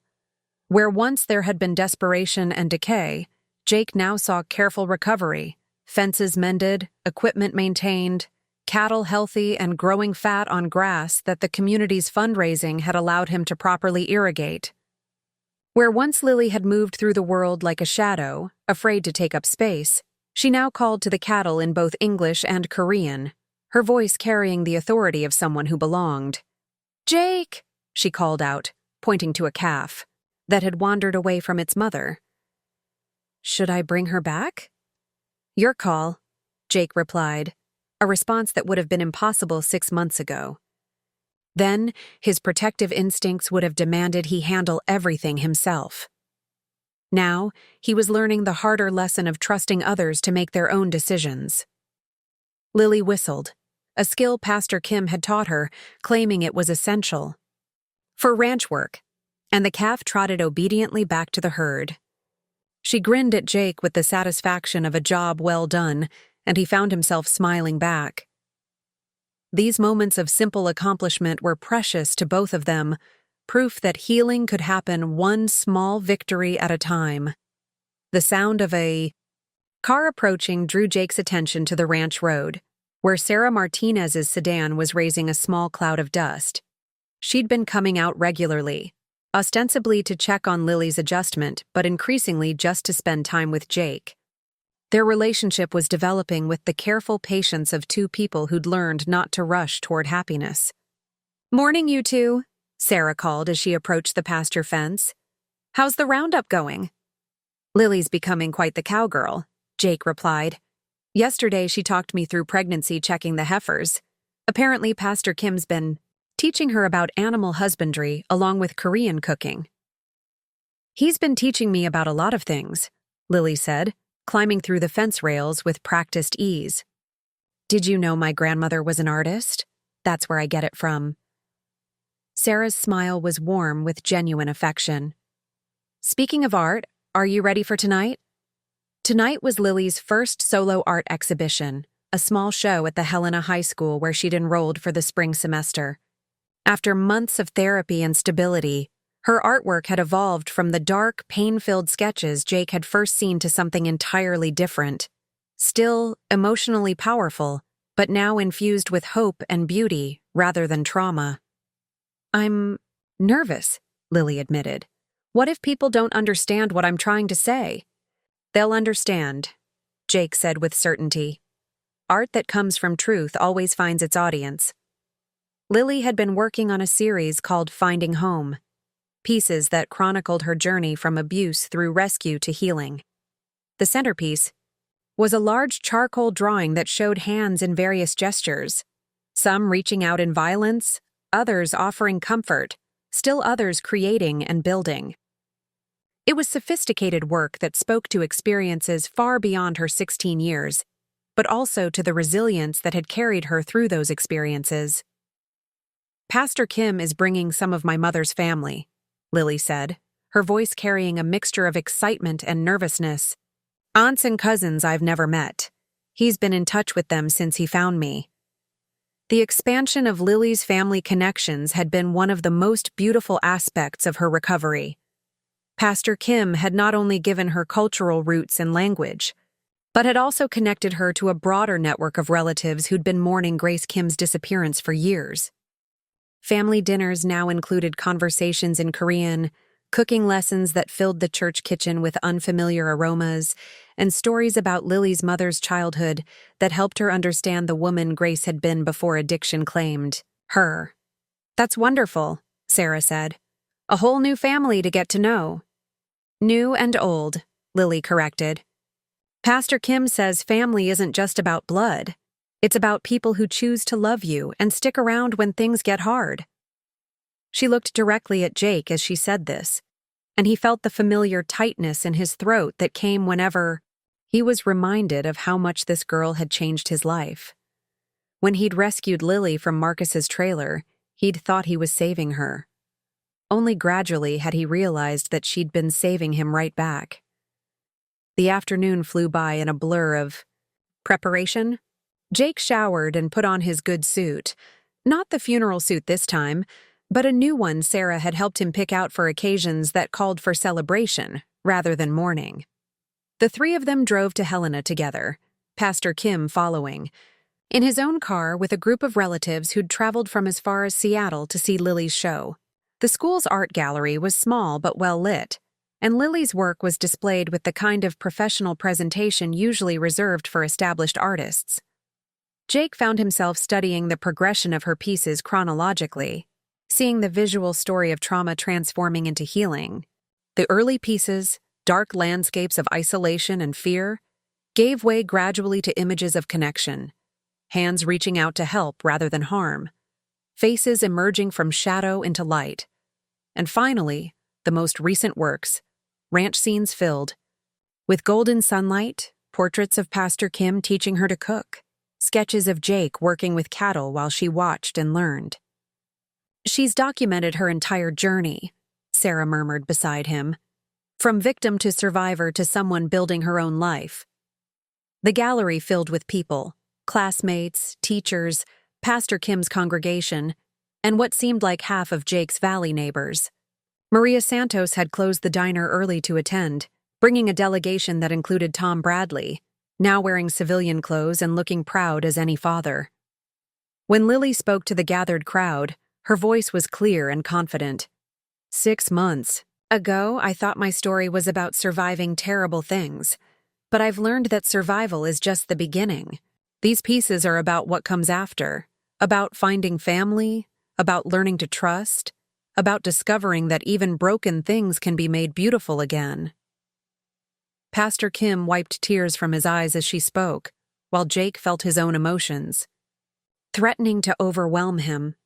Where once there had been desperation and decay, Jake now saw careful recovery, fences mended, equipment maintained, cattle healthy and growing fat on grass that the community's fundraising had allowed him to properly irrigate. Where once Lily had moved through the world like a shadow, afraid to take up space, she now called to the cattle in both English and Korean, her voice carrying the authority of someone who belonged. "Jake!" she called out, pointing to a calf that had wandered away from its mother. "Should I bring her back?" "Your call," Jake replied, a response that would have been impossible 6 months ago. Then, his protective instincts would have demanded he handle everything himself. Now, he was learning the harder lesson of trusting others to make their own decisions. Lily whistled, a skill Pastor Kim had taught her, claiming it was essential for ranch work, and the calf trotted obediently back to the herd. She grinned at Jake with the satisfaction of a job well done, and he found himself smiling back. These moments of simple accomplishment were precious to both of them, proof that healing could happen one small victory at a time. The sound of a car approaching drew Jake's attention to the ranch road, where Sarah Martinez's sedan was raising a small cloud of dust. She'd been coming out regularly, ostensibly to check on Lily's adjustment, but increasingly just to spend time with Jake. Their relationship was developing with the careful patience of two people who'd learned not to rush toward happiness. "Morning, you two," Sarah called as she approached the pasture fence. "How's the roundup going?" "Lily's becoming quite the cowgirl," Jake replied. "Yesterday she talked me through pregnancy checking the heifers. Apparently Pastor Kim's been teaching her about animal husbandry along with Korean cooking." "He's been teaching me about a lot of things," Lily said, climbing through the fence rails with practiced ease. "Did you know my grandmother was an artist? That's where I get it from." Sarah's smile was warm with genuine affection. "Speaking of art, are you ready for tonight?" Tonight was Lily's first solo art exhibition, a small show at the Helena High School where she'd enrolled for the spring semester. After months of therapy and stability, her artwork had evolved from the dark, pain-filled sketches Jake had first seen to something entirely different. Still emotionally powerful, but now infused with hope and beauty rather than trauma. "I'm nervous," Lily admitted. "What if people don't understand what I'm trying to say?" "They'll understand," Jake said with certainty. "Art that comes from truth always finds its audience." Lily had been working on a series called Finding Home, pieces that chronicled her journey from abuse through rescue to healing. The centerpiece was a large charcoal drawing that showed hands in various gestures, some reaching out in violence, others offering comfort, still others creating and building. It was sophisticated work that spoke to experiences far beyond her 16 years, but also to the resilience that had carried her through those experiences. "Pastor Kim is bringing some of my mother's family," Lily said, her voice carrying a mixture of excitement and nervousness. "Aunts and cousins I've never met. He's been in touch with them since he found me." The expansion of Lily's family connections had been one of the most beautiful aspects of her recovery. Pastor Kim had not only given her cultural roots and language, but had also connected her to a broader network of relatives who'd been mourning Grace Kim's disappearance for years. Family dinners now included conversations in Korean, cooking lessons that filled the church kitchen with unfamiliar aromas, and stories about Lily's mother's childhood that helped her understand the woman Grace had been before addiction claimed her. "That's wonderful," Sarah said. "A whole new family to get to know." "New and old," Lily corrected. "Pastor Kim says family isn't just about blood. It's about people who choose to love you and stick around when things get hard." She looked directly at Jake as she said this, and he felt the familiar tightness in his throat that came whenever he was reminded of how much this girl had changed his life. When he'd rescued Lily from Marcus's trailer, he'd thought he was saving her. Only gradually had he realized that she'd been saving him right back. The afternoon flew by in a blur of preparation. Jake showered and put on his good suit. Not the funeral suit this time, but a new one Sarah had helped him pick out for occasions that called for celebration rather than mourning. The three of them drove to Helena together, Pastor Kim following. in his own car with a group of relatives who'd traveled from as far as Seattle to see Lily's show. The school's art gallery was small but well lit, and Lily's work was displayed with the kind of professional presentation usually reserved for established artists. Jake found himself studying the progression of her pieces chronologically, seeing the visual story of trauma transforming into healing. The early pieces, dark landscapes of isolation and fear, gave way gradually to images of connection, hands reaching out to help rather than harm, faces emerging from shadow into light, and finally, the most recent works, ranch scenes filled with golden sunlight, portraits of Pastor Kim teaching her to cook, sketches of Jake working with cattle while she watched and learned. "She's documented her entire journey," Sarah murmured beside him, "from victim to survivor to someone building her own life." The gallery filled with people, classmates, teachers, Pastor Kim's congregation, and what seemed like half of Jake's valley neighbors. Maria Santos had closed the diner early to attend, bringing a delegation that included Tom Bradley, now wearing civilian clothes and looking proud as any father. When Lily spoke to the gathered crowd, her voice was clear and confident. 6 months ago, I thought my story was about surviving terrible things, but I've learned that survival is just the beginning. These pieces are about what comes after, about finding family, about learning to trust, about discovering that even broken things can be made beautiful again. Pastor Kim wiped tears from his eyes as she spoke, while Jake felt his own emotions, threatening to overwhelm him.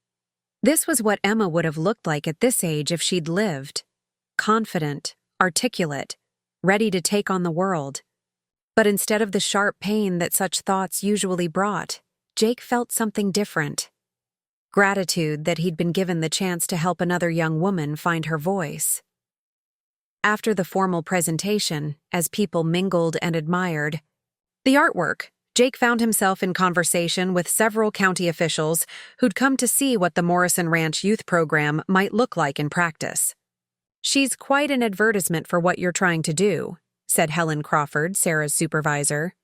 This was what Emma would have looked like at this age if she'd lived. Confident, articulate, ready to take on the world. But instead of the sharp pain that such thoughts usually brought, Jake felt something different. Gratitude that he'd been given the chance to help another young woman find her voice. After the formal presentation, as people mingled and admired the artwork, Jake found himself in conversation with several county officials who'd come to see what the Morrison Ranch Youth Program might look like in practice. "She's quite an advertisement for what you're trying to do," said Helen Crawford, Sarah's supervisor.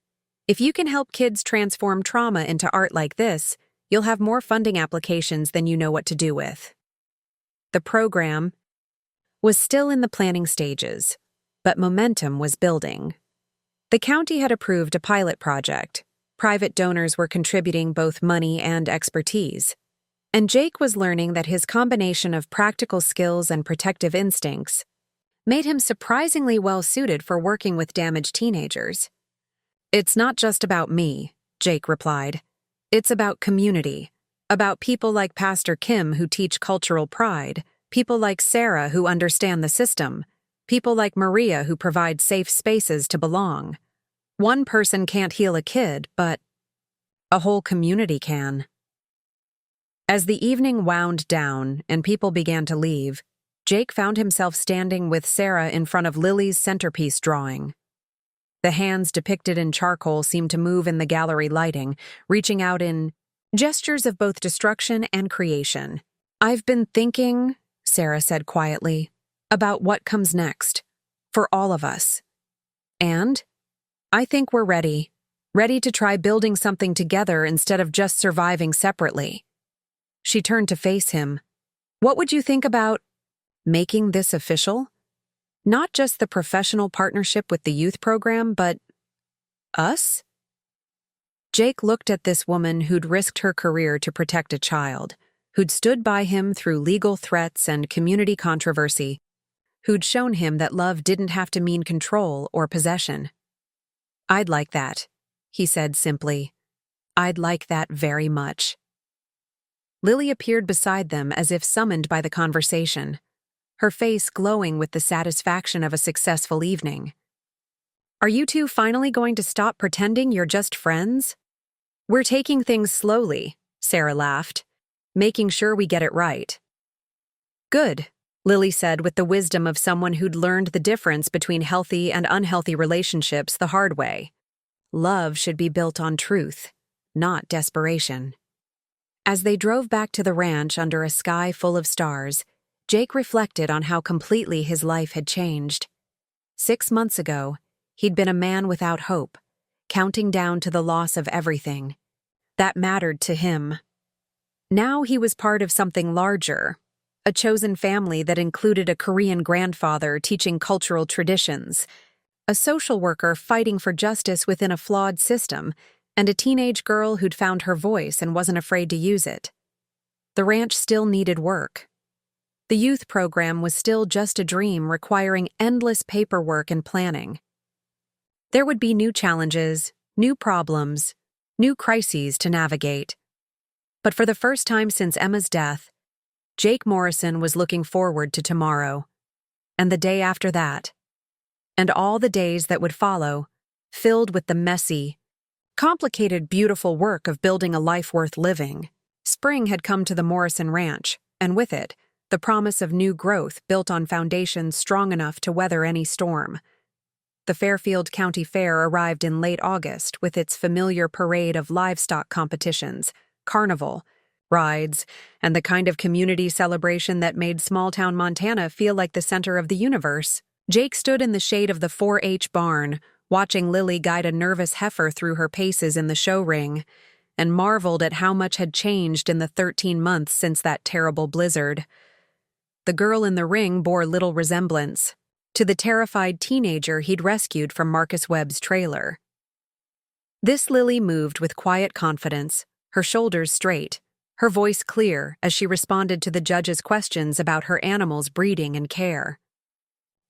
"If you can help kids transform trauma into art like this, you'll have more funding applications than you know what to do with." The program was still in the planning stages, but momentum was building. The county had approved a pilot project. Private donors were contributing both money and expertise. And Jake was learning that his combination of practical skills and protective instincts made him surprisingly well-suited for working with damaged teenagers. "It's not just about me," Jake replied. "It's about community, about people like Pastor Kim who teach cultural pride, people like Sarah who understand the system, people like Maria who provide safe spaces to belong. One person can't heal a kid, but a whole community can." As the evening wound down and people began to leave, Jake found himself standing with Sarah in front of Lily's centerpiece drawing. The hands depicted in charcoal seemed to move in the gallery lighting, reaching out in gestures of both destruction and creation. "I've been thinking," Sarah said quietly, "about what comes next, for all of us. And I think we're ready to try building something together instead of just surviving separately." She turned to face him. "What would you think about making this official? Not just the professional partnership with the youth program, but us?" Jake looked at this woman who'd risked her career to protect a child, who'd stood by him through legal threats and community controversy, who'd shown him that love didn't have to mean control or possession. "I'd like that," he said simply. "I'd like that very much." Lily appeared beside them as if summoned by the conversation, her face glowing with the satisfaction of a successful evening. "Are you two finally going to stop pretending you're just friends?" "We're taking things slowly," Sarah laughed, "making sure we get it right." "Good," Lily said with the wisdom of someone who'd learned the difference between healthy and unhealthy relationships the hard way. Love should be built on truth, not desperation. As they drove back to the ranch under a sky full of stars, Jake reflected on how completely his life had changed. 6 months ago, he'd been a man without hope, counting down to the loss of everything. that mattered to him. Now he was part of something larger, a chosen family that included a Korean grandfather teaching cultural traditions, a social worker fighting for justice within a flawed system, and a teenage girl who'd found her voice and wasn't afraid to use it. The ranch still needed work. The youth program was still just a dream requiring endless paperwork and planning. There would be new challenges, new problems, new crises to navigate. But for the first time since Emma's death, Jake Morrison was looking forward to tomorrow, and the day after that, and all the days that would follow, filled with the messy, complicated, beautiful work of building a life worth living. Spring had come to the Morrison Ranch, and with it, the promise of new growth built on foundations strong enough to weather any storm. The Fairfield County Fair arrived in late August with its familiar parade of livestock competitions, carnival, rides, and the kind of community celebration that made small-town Montana feel like the center of the universe. Jake stood in the shade of the 4-H barn, watching Lily guide a nervous heifer through her paces in the show ring, and marveled at how much had changed in the 13 months since that terrible blizzard. The girl in the ring bore little resemblance to the terrified teenager he'd rescued from Marcus Webb's trailer. This Lily moved with quiet confidence, her shoulders straight, her voice clear as she responded to the judge's questions about her animal's breeding and care.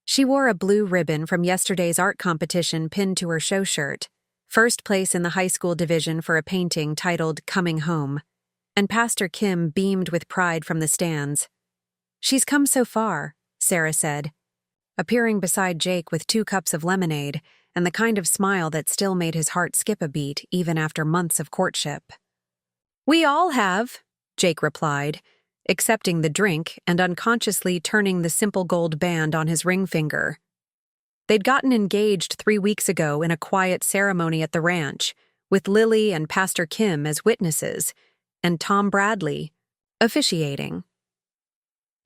She wore a blue ribbon from yesterday's art competition pinned to her show shirt, first place in the high school division for a painting titled Coming Home, and Pastor Kim beamed with pride from the stands. "She's come so far," Sarah said, appearing beside Jake with 2 cups of lemonade and the kind of smile that still made his heart skip a beat even after months of courtship. "We all have," Jake replied, accepting the drink and unconsciously turning the simple gold band on his ring finger. They'd gotten engaged 3 weeks ago in a quiet ceremony at the ranch, with Lily and Pastor Kim as witnesses, and Tom Bradley officiating.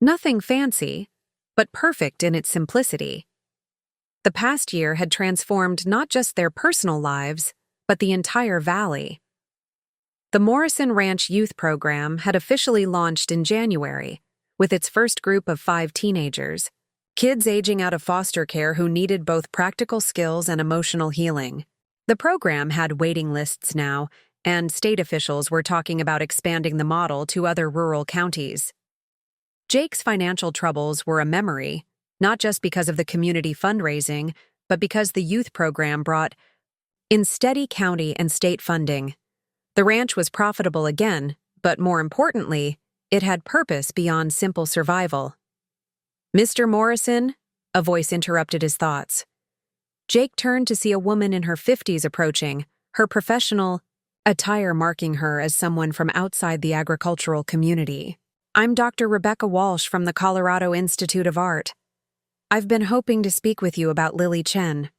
Nothing fancy, but perfect in its simplicity. The past year had transformed not just their personal lives, but the entire valley. The Morrison Ranch Youth Program had officially launched in January, with its first group of 5 teenagers, kids aging out of foster care who needed both practical skills and emotional healing. The program had waiting lists now, and state officials were talking about expanding the model to other rural counties. Jake's financial troubles were a memory, not just because of the community fundraising, but because the youth program brought in steady county and state funding. The ranch was profitable again, but more importantly, it had purpose beyond simple survival. "Mr. Morrison," a voice interrupted his thoughts. Jake turned to see a woman in her 50s approaching, her professional attire marking her as someone from outside the agricultural community. "I'm Dr. Rebecca Walsh from the Colorado Institute of Art. I've been hoping to speak with you about Lily Chen."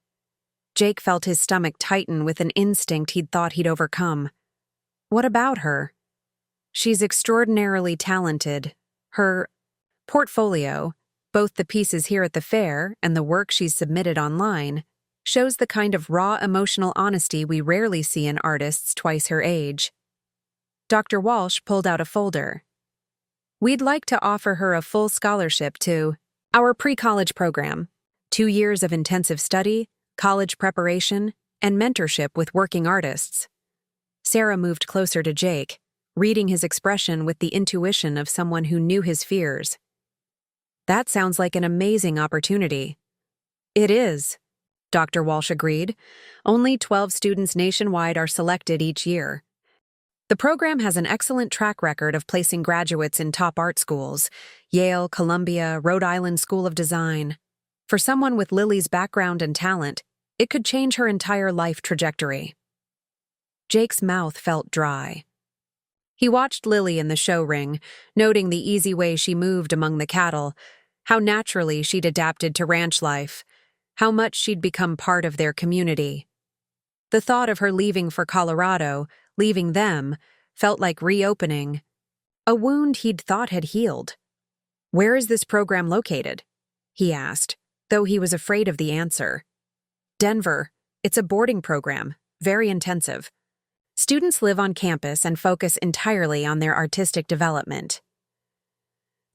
Jake felt his stomach tighten with an instinct he'd thought he'd overcome. "What about her?" "She's extraordinarily talented. Her portfolio, both the pieces here at the fair and the work she's submitted online, shows the kind of raw emotional honesty we rarely see in artists twice her age." Dr. Walsh pulled out a folder. "We'd like to offer her a full scholarship to our pre-college program, 2 years of intensive study, college preparation, and mentorship with working artists." Sarah moved closer to Jake, reading his expression with the intuition of someone who knew his fears. "That sounds like an amazing opportunity." "It is," Dr. Walsh agreed. "Only 12 students nationwide are selected each year. The program has an excellent track record of placing graduates in top art schools, Yale, Columbia, Rhode Island School of Design. For someone with Lily's background and talent, it could change her entire life trajectory." Jake's mouth felt dry. He watched Lily in the show ring, noting the easy way she moved among the cattle, how naturally she'd adapted to ranch life, how much she'd become part of their community. The thought of her leaving for Colorado, leaving them, felt like reopening a wound he'd thought had healed. "Where is this program located?" he asked, though he was afraid of the answer. "Denver. It's a boarding program, very intensive." Students live on campus and focus entirely on their artistic development.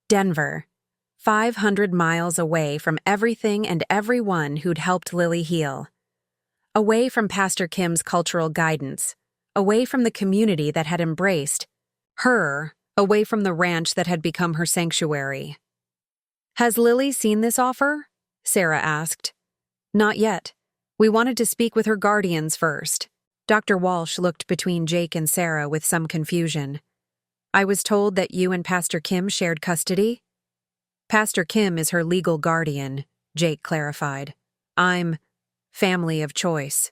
Denver, 500 miles away from everything and everyone who'd helped Lily heal. Away from Pastor Kim's cultural guidance, away from the community that had embraced her, away from the ranch that had become her sanctuary. "Has Lily seen this offer?" Sarah asked. "Not yet. We wanted to speak with her guardians first." Dr. Walsh looked between Jake and Sarah with some confusion. "I was told that you and Pastor Kim shared custody?" "Pastor Kim is her legal guardian," Jake clarified. "I'm family of choice."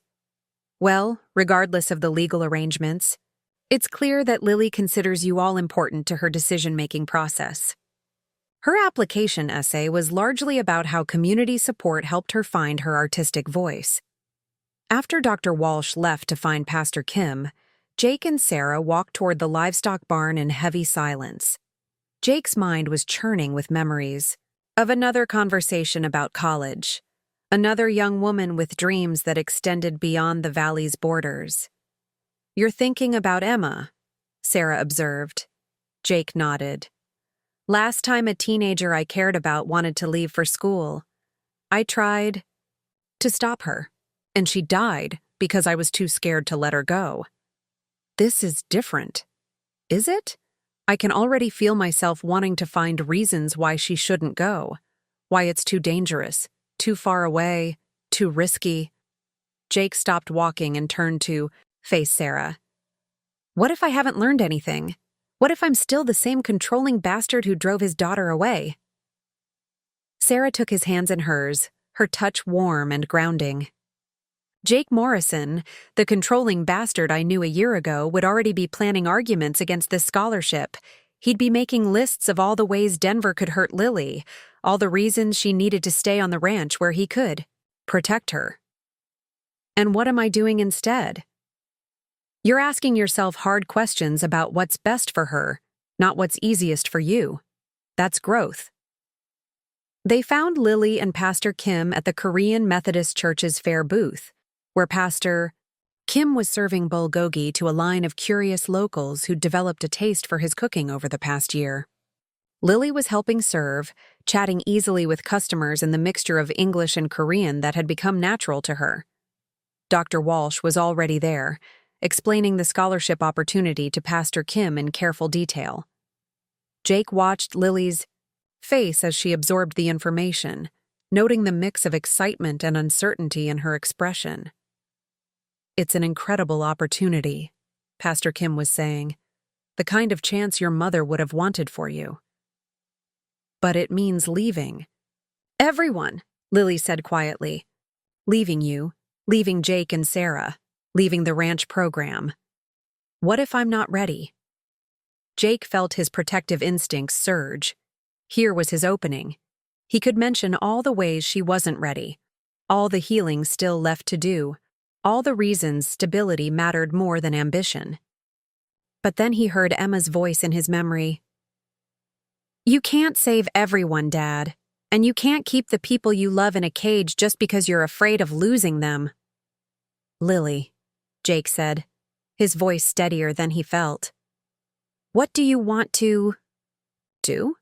"Well, regardless of the legal arrangements, it's clear that Lily considers you all important to her decision-making process." Her application essay was largely about how community support helped her find her artistic voice. After Dr. Walsh left to find Pastor Kim, Jake and Sarah walked toward the livestock barn in heavy silence. Jake's mind was churning with memories of another conversation about college, another young woman with dreams that extended beyond the valley's borders. "You're thinking about Emma," Sarah observed. Jake nodded. "Last time a teenager I cared about wanted to leave for school, I tried to stop her, and she died because I was too scared to let her go." "This is different, is it? I can already feel myself wanting to find reasons why she shouldn't go, why it's too dangerous, too far away, too risky." Jake stopped walking and turned to face Sarah. "What if I haven't learned anything? What if I'm still the same controlling bastard who drove his daughter away?" Sarah took his hands in hers, her touch warm and grounding. "Jake Morrison, the controlling bastard I knew a year ago, would already be planning arguments against this scholarship. He'd be making lists of all the ways Denver could hurt Lily, all the reasons she needed to stay on the ranch where he could protect her. And what am I doing instead? You're asking yourself hard questions about what's best for her, not what's easiest for you. That's growth." They found Lily and Pastor Kim at the Korean Methodist Church's fair booth, where Pastor Kim was serving bulgogi to a line of curious locals who'd developed a taste for his cooking over the past year. Lily was helping serve, chatting easily with customers in the mixture of English and Korean that had become natural to her. Dr. Walsh was already there, explaining the scholarship opportunity to Pastor Kim in careful detail. Jake watched Lily's face as she absorbed the information, noting the mix of excitement and uncertainty in her expression. "It's an incredible opportunity," Pastor Kim was saying, "the kind of chance your mother would have wanted for you. But it means leaving." "Everyone," Lily said quietly. "Leaving you, leaving Jake and Sarah, leaving the ranch program. What if I'm not ready?" Jake felt his protective instincts surge. Here was his opening. He could mention all the ways she wasn't ready, all the healing still left to do, all the reasons stability mattered more than ambition. But then he heard Emma's voice in his memory. "You can't save everyone, Dad, and you can't keep the people you love in a cage just because you're afraid of losing them." "Lily," Jake said, his voice steadier than he felt. "What do you want to do?"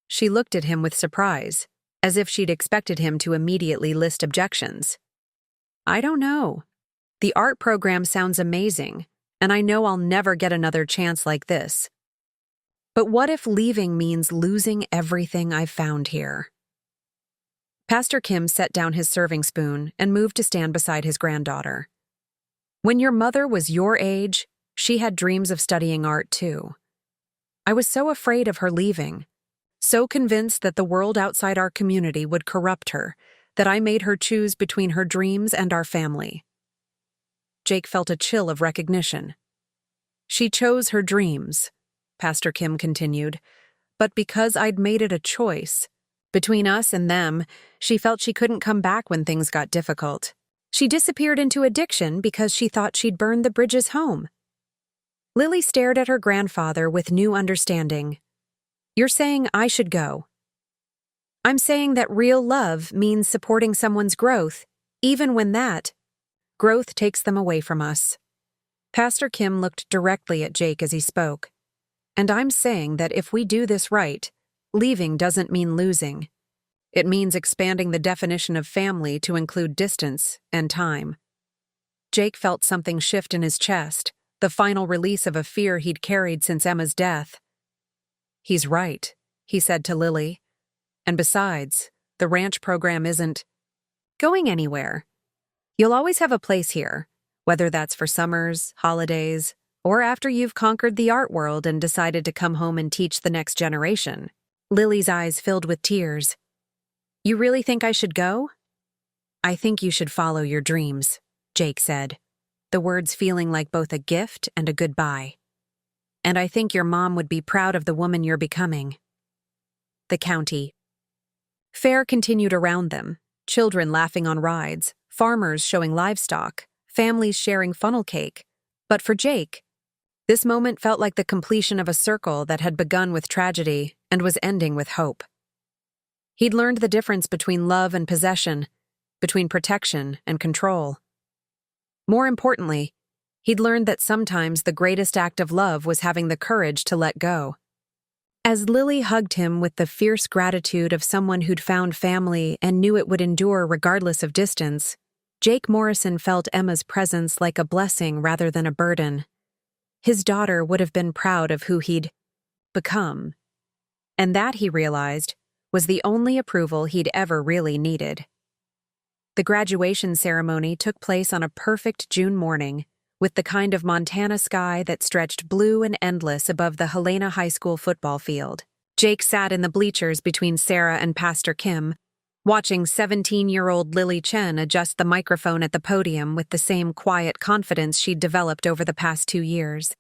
She looked at him with surprise, as if she'd expected him to immediately list objections. "I don't know. The art program sounds amazing, and I know I'll never get another chance like this. But what if leaving means losing everything I've found here?" Pastor Kim set down his serving spoon and moved to stand beside his granddaughter. "When your mother was your age, she had dreams of studying art too. I was so afraid of her leaving, so convinced that the world outside our community would corrupt her, that I made her choose between her dreams and our family." Jake felt a chill of recognition. "She chose her dreams," Pastor Kim continued, "but because I'd made it a choice. Between us and them, she felt she couldn't come back when things got difficult. She disappeared into addiction because she thought she'd burned the bridges home." Lily stared at her grandfather with new understanding. "You're saying I should go." "I'm saying that real love means supporting someone's growth, even when that growth takes them away from us." Pastor Kim looked directly at Jake as he spoke. "And I'm saying that if we do this right, leaving doesn't mean losing. It means expanding the definition of family to include distance and time." Jake felt something shift in his chest, the final release of a fear he'd carried since Emma's death. "He's right," he said to Lily. "And besides, the ranch program isn't going anywhere. You'll always have a place here, whether that's for summers, holidays, or after you've conquered the art world and decided to come home and teach the next generation." Lily's eyes filled with tears. "You really think I should go?" "I think you should follow your dreams," Jake said, the words feeling like both a gift and a goodbye. "And I think your mom would be proud of the woman you're becoming." The county. Fair continued around them, children laughing on rides, farmers showing livestock, families sharing funnel cake. But for Jake, this moment felt like the completion of a circle that had begun with tragedy and was ending with hope. He'd learned the difference between love and possession, between protection and control. More importantly, he'd learned that sometimes the greatest act of love was having the courage to let go. As Lily hugged him with the fierce gratitude of someone who'd found family and knew it would endure regardless of distance, Jake Morrison felt Emma's presence like a blessing rather than a burden. His daughter would have been proud of who he'd become. And that, he realized, was the only approval he'd ever really needed. The graduation ceremony took place on a perfect June morning, with the kind of Montana sky that stretched blue and endless above the Helena High School football field. Jake sat in the bleachers between Sarah and Pastor Kim, watching 17-year-old Lily Chen adjust the microphone at the podium with the same quiet confidence she'd developed over the past 2 years.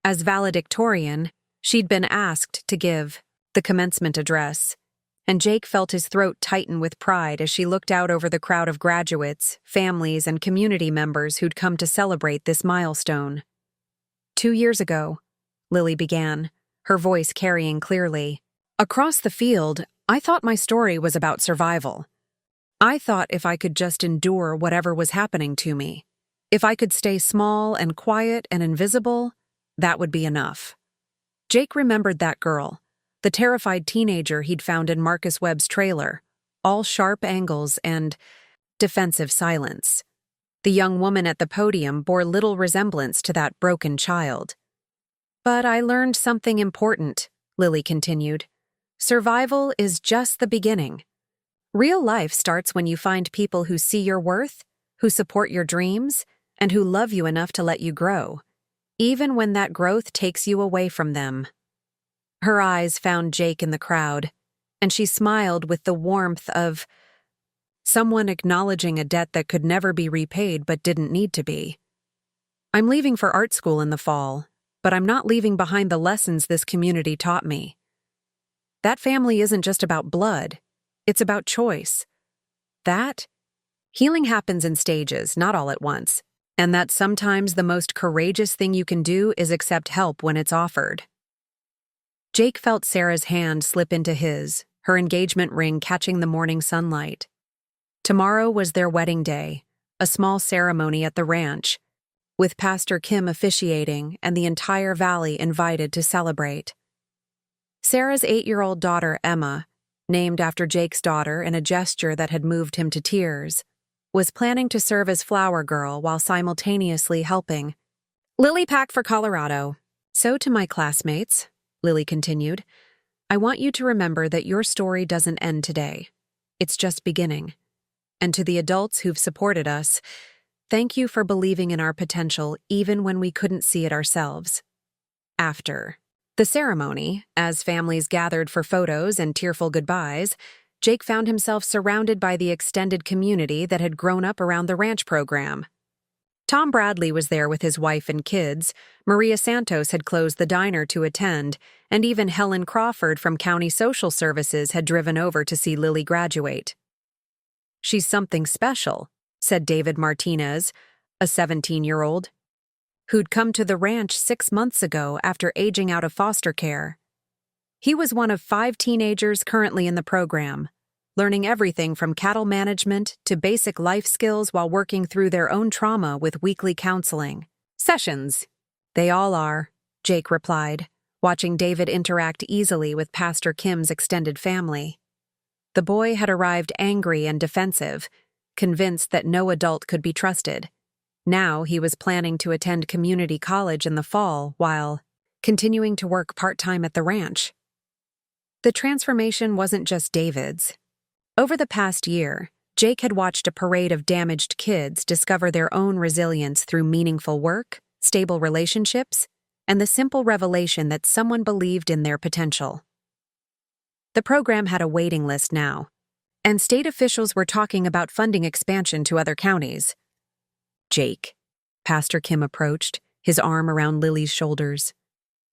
As valedictorian, she'd been asked to give the commencement address, and Jake felt his throat tighten with pride as she looked out over the crowd of graduates, families, and community members who'd come to celebrate this milestone. 2 years ago, Lily began, her voice carrying clearly, "Across the field, I thought my story was about survival. I thought if I could just endure whatever was happening to me, if I could stay small and quiet and invisible, that would be enough." Jake remembered that girl, the terrified teenager he'd found in Marcus Webb's trailer, all sharp angles and defensive silence. The young woman at the podium bore little resemblance to that broken child. "But I learned something important," Lily continued. "Survival is just the beginning. Real life starts when you find people who see your worth, who support your dreams, and who love you enough to let you grow, even when that growth takes you away from them." Her eyes found Jake in the crowd, and she smiled with the warmth of someone acknowledging a debt that could never be repaid but didn't need to be. "I'm leaving for art school in the fall, but I'm not leaving behind the lessons this community taught me. That family isn't just about blood, it's about choice. That healing happens in stages, not all at once, and that sometimes the most courageous thing you can do is accept help when it's offered." Jake felt Sarah's hand slip into his, her engagement ring catching the morning sunlight. Tomorrow was their wedding day, a small ceremony at the ranch, with Pastor Kim officiating and the entire valley invited to celebrate. Sarah's 8-year-old daughter, Emma, named after Jake's daughter in a gesture that had moved him to tears, was planning to serve as flower girl while simultaneously helping Lily pack for Colorado. "So to my classmates," Lily continued, "I want you to remember that your story doesn't end today. It's just beginning. And to the adults who've supported us, thank you for believing in our potential even when we couldn't see it ourselves." After the ceremony, as families gathered for photos and tearful goodbyes, Jake found himself surrounded by the extended community that had grown up around the ranch program. Tom Bradley was there with his wife and kids, Maria Santos had closed the diner to attend, and even Helen Crawford from County Social Services had driven over to see Lily graduate. "She's something special," said David Martinez, a 17-year-old, who'd come to the ranch 6 months ago after aging out of foster care. He was one of 5 teenagers currently in the program, learning everything from cattle management to basic life skills while working through their own trauma with weekly counseling. Sessions. They all are, Jake replied, watching David interact easily with Pastor Kim's extended family. The boy had arrived angry and defensive, convinced that no adult could be trusted. Now he was planning to attend community college in the fall while continuing to work part-time at the ranch. The transformation wasn't just David's. Over the past year, Jake had watched a parade of damaged kids discover their own resilience through meaningful work, stable relationships, and the simple revelation that someone believed in their potential. The program had a waiting list now, and state officials were talking about funding expansion to other counties. Jake, Pastor Kim approached, his arm around Lily's shoulders.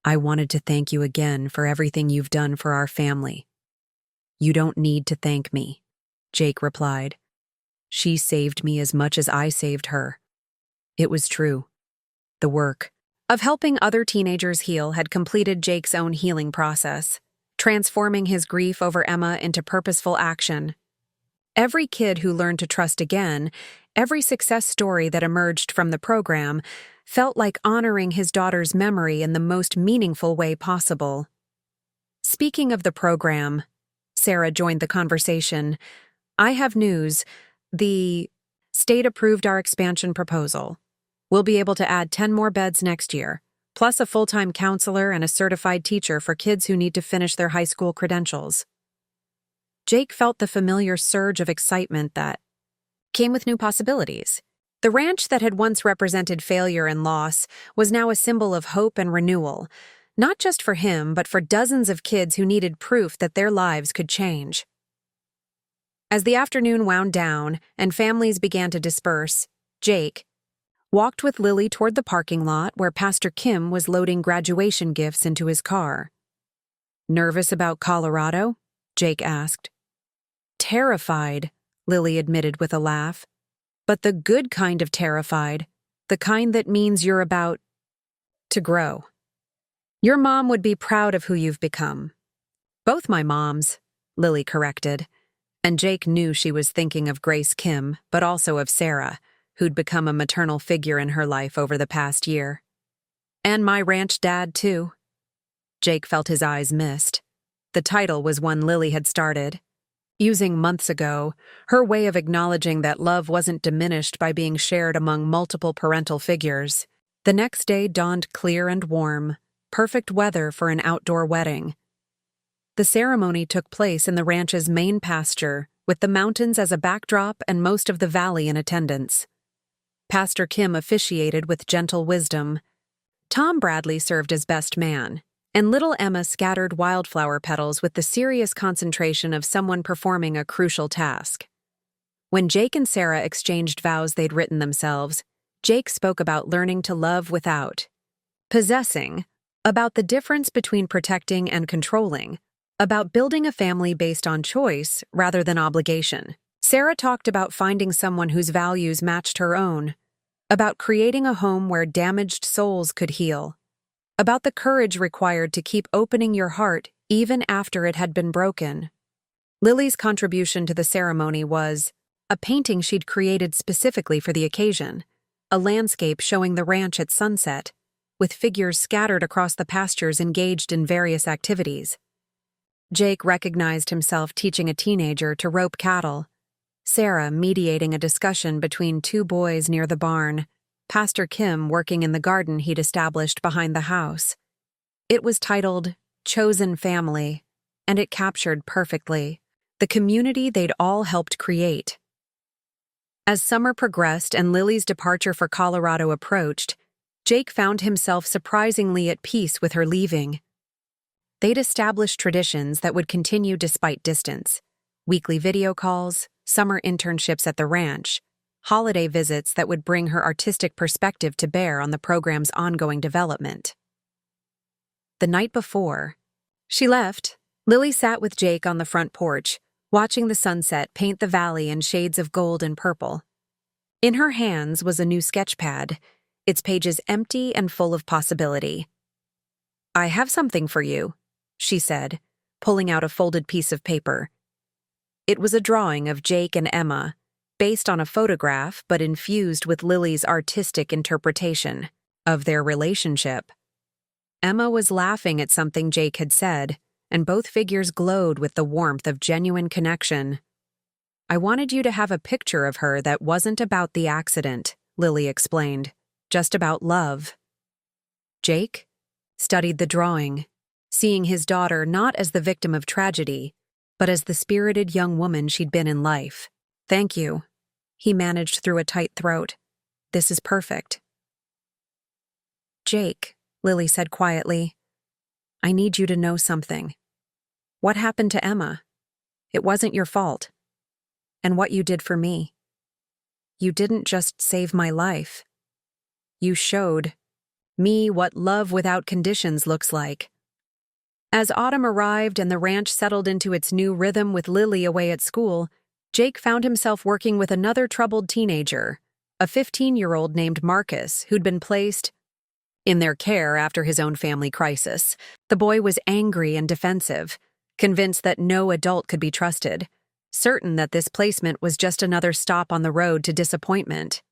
I wanted to thank you again for everything you've done for our family. You don't need to thank me, Jake replied. She saved me as much as I saved her. It was true. The work of helping other teenagers heal had completed Jake's own healing process, transforming his grief over Emma into purposeful action. Every kid who learned to trust again, every success story that emerged from the program, felt like honoring his daughter's memory in the most meaningful way possible. Speaking of the program, Sarah joined the conversation. I have news. The state approved our expansion proposal. We'll be able to add 10 more beds next year, plus a full-time counselor and a certified teacher for kids who need to finish their high school credentials. Jake felt the familiar surge of excitement that came with new possibilities. The ranch that had once represented failure and loss was now a symbol of hope and renewal, not just for him, but for dozens of kids who needed proof that their lives could change. As the afternoon wound down and families began to disperse, Jake walked with Lily toward the parking lot where Pastor Kim was loading graduation gifts into his car. Nervous about Colorado? Jake asked. Terrified, Lily admitted with a laugh. But the good kind of terrified, the kind that means you're about to grow. Your mom would be proud of who you've become. Both my moms, Lily corrected, and Jake knew she was thinking of Grace Kim, but also of Sarah, who'd become a maternal figure in her life over the past year. And my ranch dad, too. Jake felt his eyes mist. The title was one Lily had started, using months ago, her way of acknowledging that love wasn't diminished by being shared among multiple parental figures. The next day dawned clear and warm, perfect weather for an outdoor wedding. The ceremony took place in the ranch's main pasture, with the mountains as a backdrop and most of the valley in attendance. Pastor Kim officiated with gentle wisdom. Tom Bradley served as best man, and little Emma scattered wildflower petals with the serious concentration of someone performing a crucial task. When Jake and Sarah exchanged vows they'd written themselves, Jake spoke about learning to love without possessing, about the difference between protecting and controlling, about building a family based on choice rather than obligation. Sarah talked about finding someone whose values matched her own, about creating a home where damaged souls could heal, about the courage required to keep opening your heart even after it had been broken. Lily's contribution to the ceremony was a painting she'd created specifically for the occasion, a landscape showing the ranch at sunset, with figures scattered across the pastures engaged in various activities. Jake recognized himself teaching a teenager to rope cattle, Sarah mediating a discussion between two boys near the barn, Pastor Kim working in the garden he'd established behind the house. It was titled Chosen Family, and it captured perfectly the community they'd all helped create. As summer progressed and Lily's departure for Colorado approached, Jake found himself surprisingly at peace with her leaving. They'd established traditions that would continue despite distance: weekly video calls, summer internships at the ranch, holiday visits that would bring her artistic perspective to bear on the program's ongoing development. The night before she left, Lily sat with Jake on the front porch, watching the sunset paint the valley in shades of gold and purple. In her hands was a new sketch pad, its pages empty and full of possibility. "I have something for you," she said, pulling out a folded piece of paper. It was a drawing of Jake and Emma, based on a photograph but infused with Lily's artistic interpretation. of their relationship. Emma was laughing at something Jake had said, and both figures glowed with the warmth of genuine connection. "I wanted you to have a picture of her that wasn't about the accident," Lily explained, "just about love." Jake studied the drawing, seeing his daughter not as the victim of tragedy, but as the spirited young woman she'd been in life. "Thank you," he managed through a tight throat. "This is perfect." "Jake," Lily said quietly, "I need you to know something. What happened to Emma? It wasn't your fault. And what you did for me. You didn't just save my life. You showed me what love without conditions looks like." As autumn arrived and the ranch settled into its new rhythm with Lily away at school, Jake found himself working with another troubled teenager, a 15-year-old named Marcus, who'd been placed in their care after his own family crisis. The boy was angry and defensive, convinced that no adult could be trusted, certain that this placement was just another stop on the road to disappointment.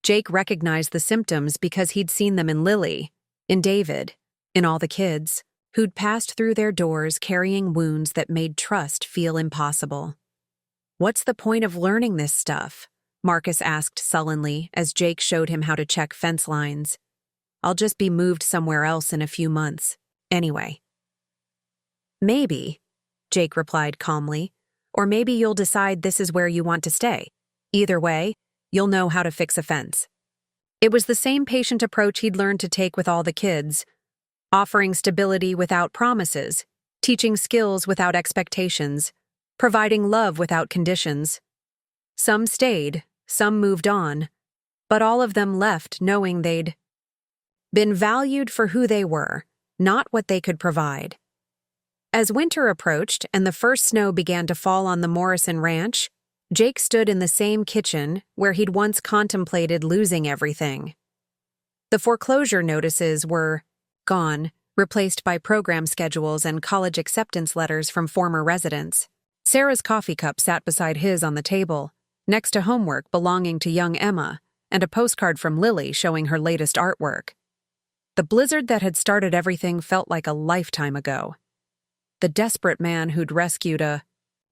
Jake recognized the symptoms because he'd seen them in Lily, in David, in all the kids who'd passed through their doors carrying wounds that made trust feel impossible. "What's the point of learning this stuff?" Marcus asked sullenly as Jake showed him how to check fence lines. "I'll just be moved somewhere else in a few months, anyway." "Maybe," Jake replied calmly, "or maybe you'll decide this is where you want to stay. Either way, you'll know how to fix a fence." It was the same patient approach he'd learned to take with all the kids, offering stability without promises, teaching skills without expectations, providing love without conditions. Some stayed, some moved on, but all of them left knowing they'd been valued for who they were, not what they could provide. As winter approached and the first snow began to fall on the Morrison ranch, Jake stood in the same kitchen where he'd once contemplated losing everything. The foreclosure notices were gone, replaced by program schedules and college acceptance letters from former residents. Sarah's coffee cup sat beside his on the table, next to homework belonging to young Emma and a postcard from Lily showing her latest artwork. The blizzard that had started everything felt like a lifetime ago. The desperate man who'd rescued a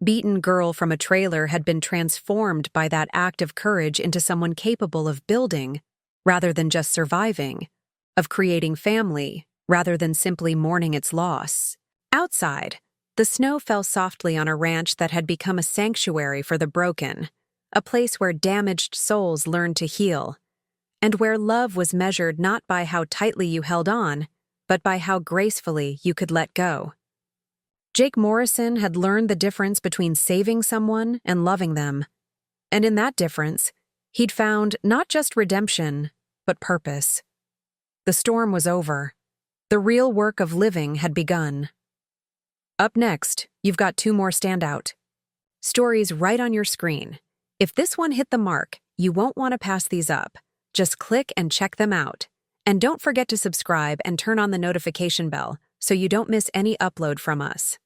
beaten girl from a trailer had been transformed by that act of courage into someone capable of building rather than just surviving, of creating family rather than simply mourning its loss. Outside, the snow fell softly on a ranch that had become a sanctuary for the broken, a place where damaged souls learned to heal, and where love was measured not by how tightly you held on, but by how gracefully you could let go. Jake Morrison had learned the difference between saving someone and loving them, and in that difference, he'd found not just redemption, but purpose. The storm was over. The real work of living had begun. Up next, you've got 2 more standout stories right on your screen. If this one hit the mark, you won't want to pass these up. Just click and check them out. And don't forget to subscribe and turn on the notification bell so you don't miss any upload from us.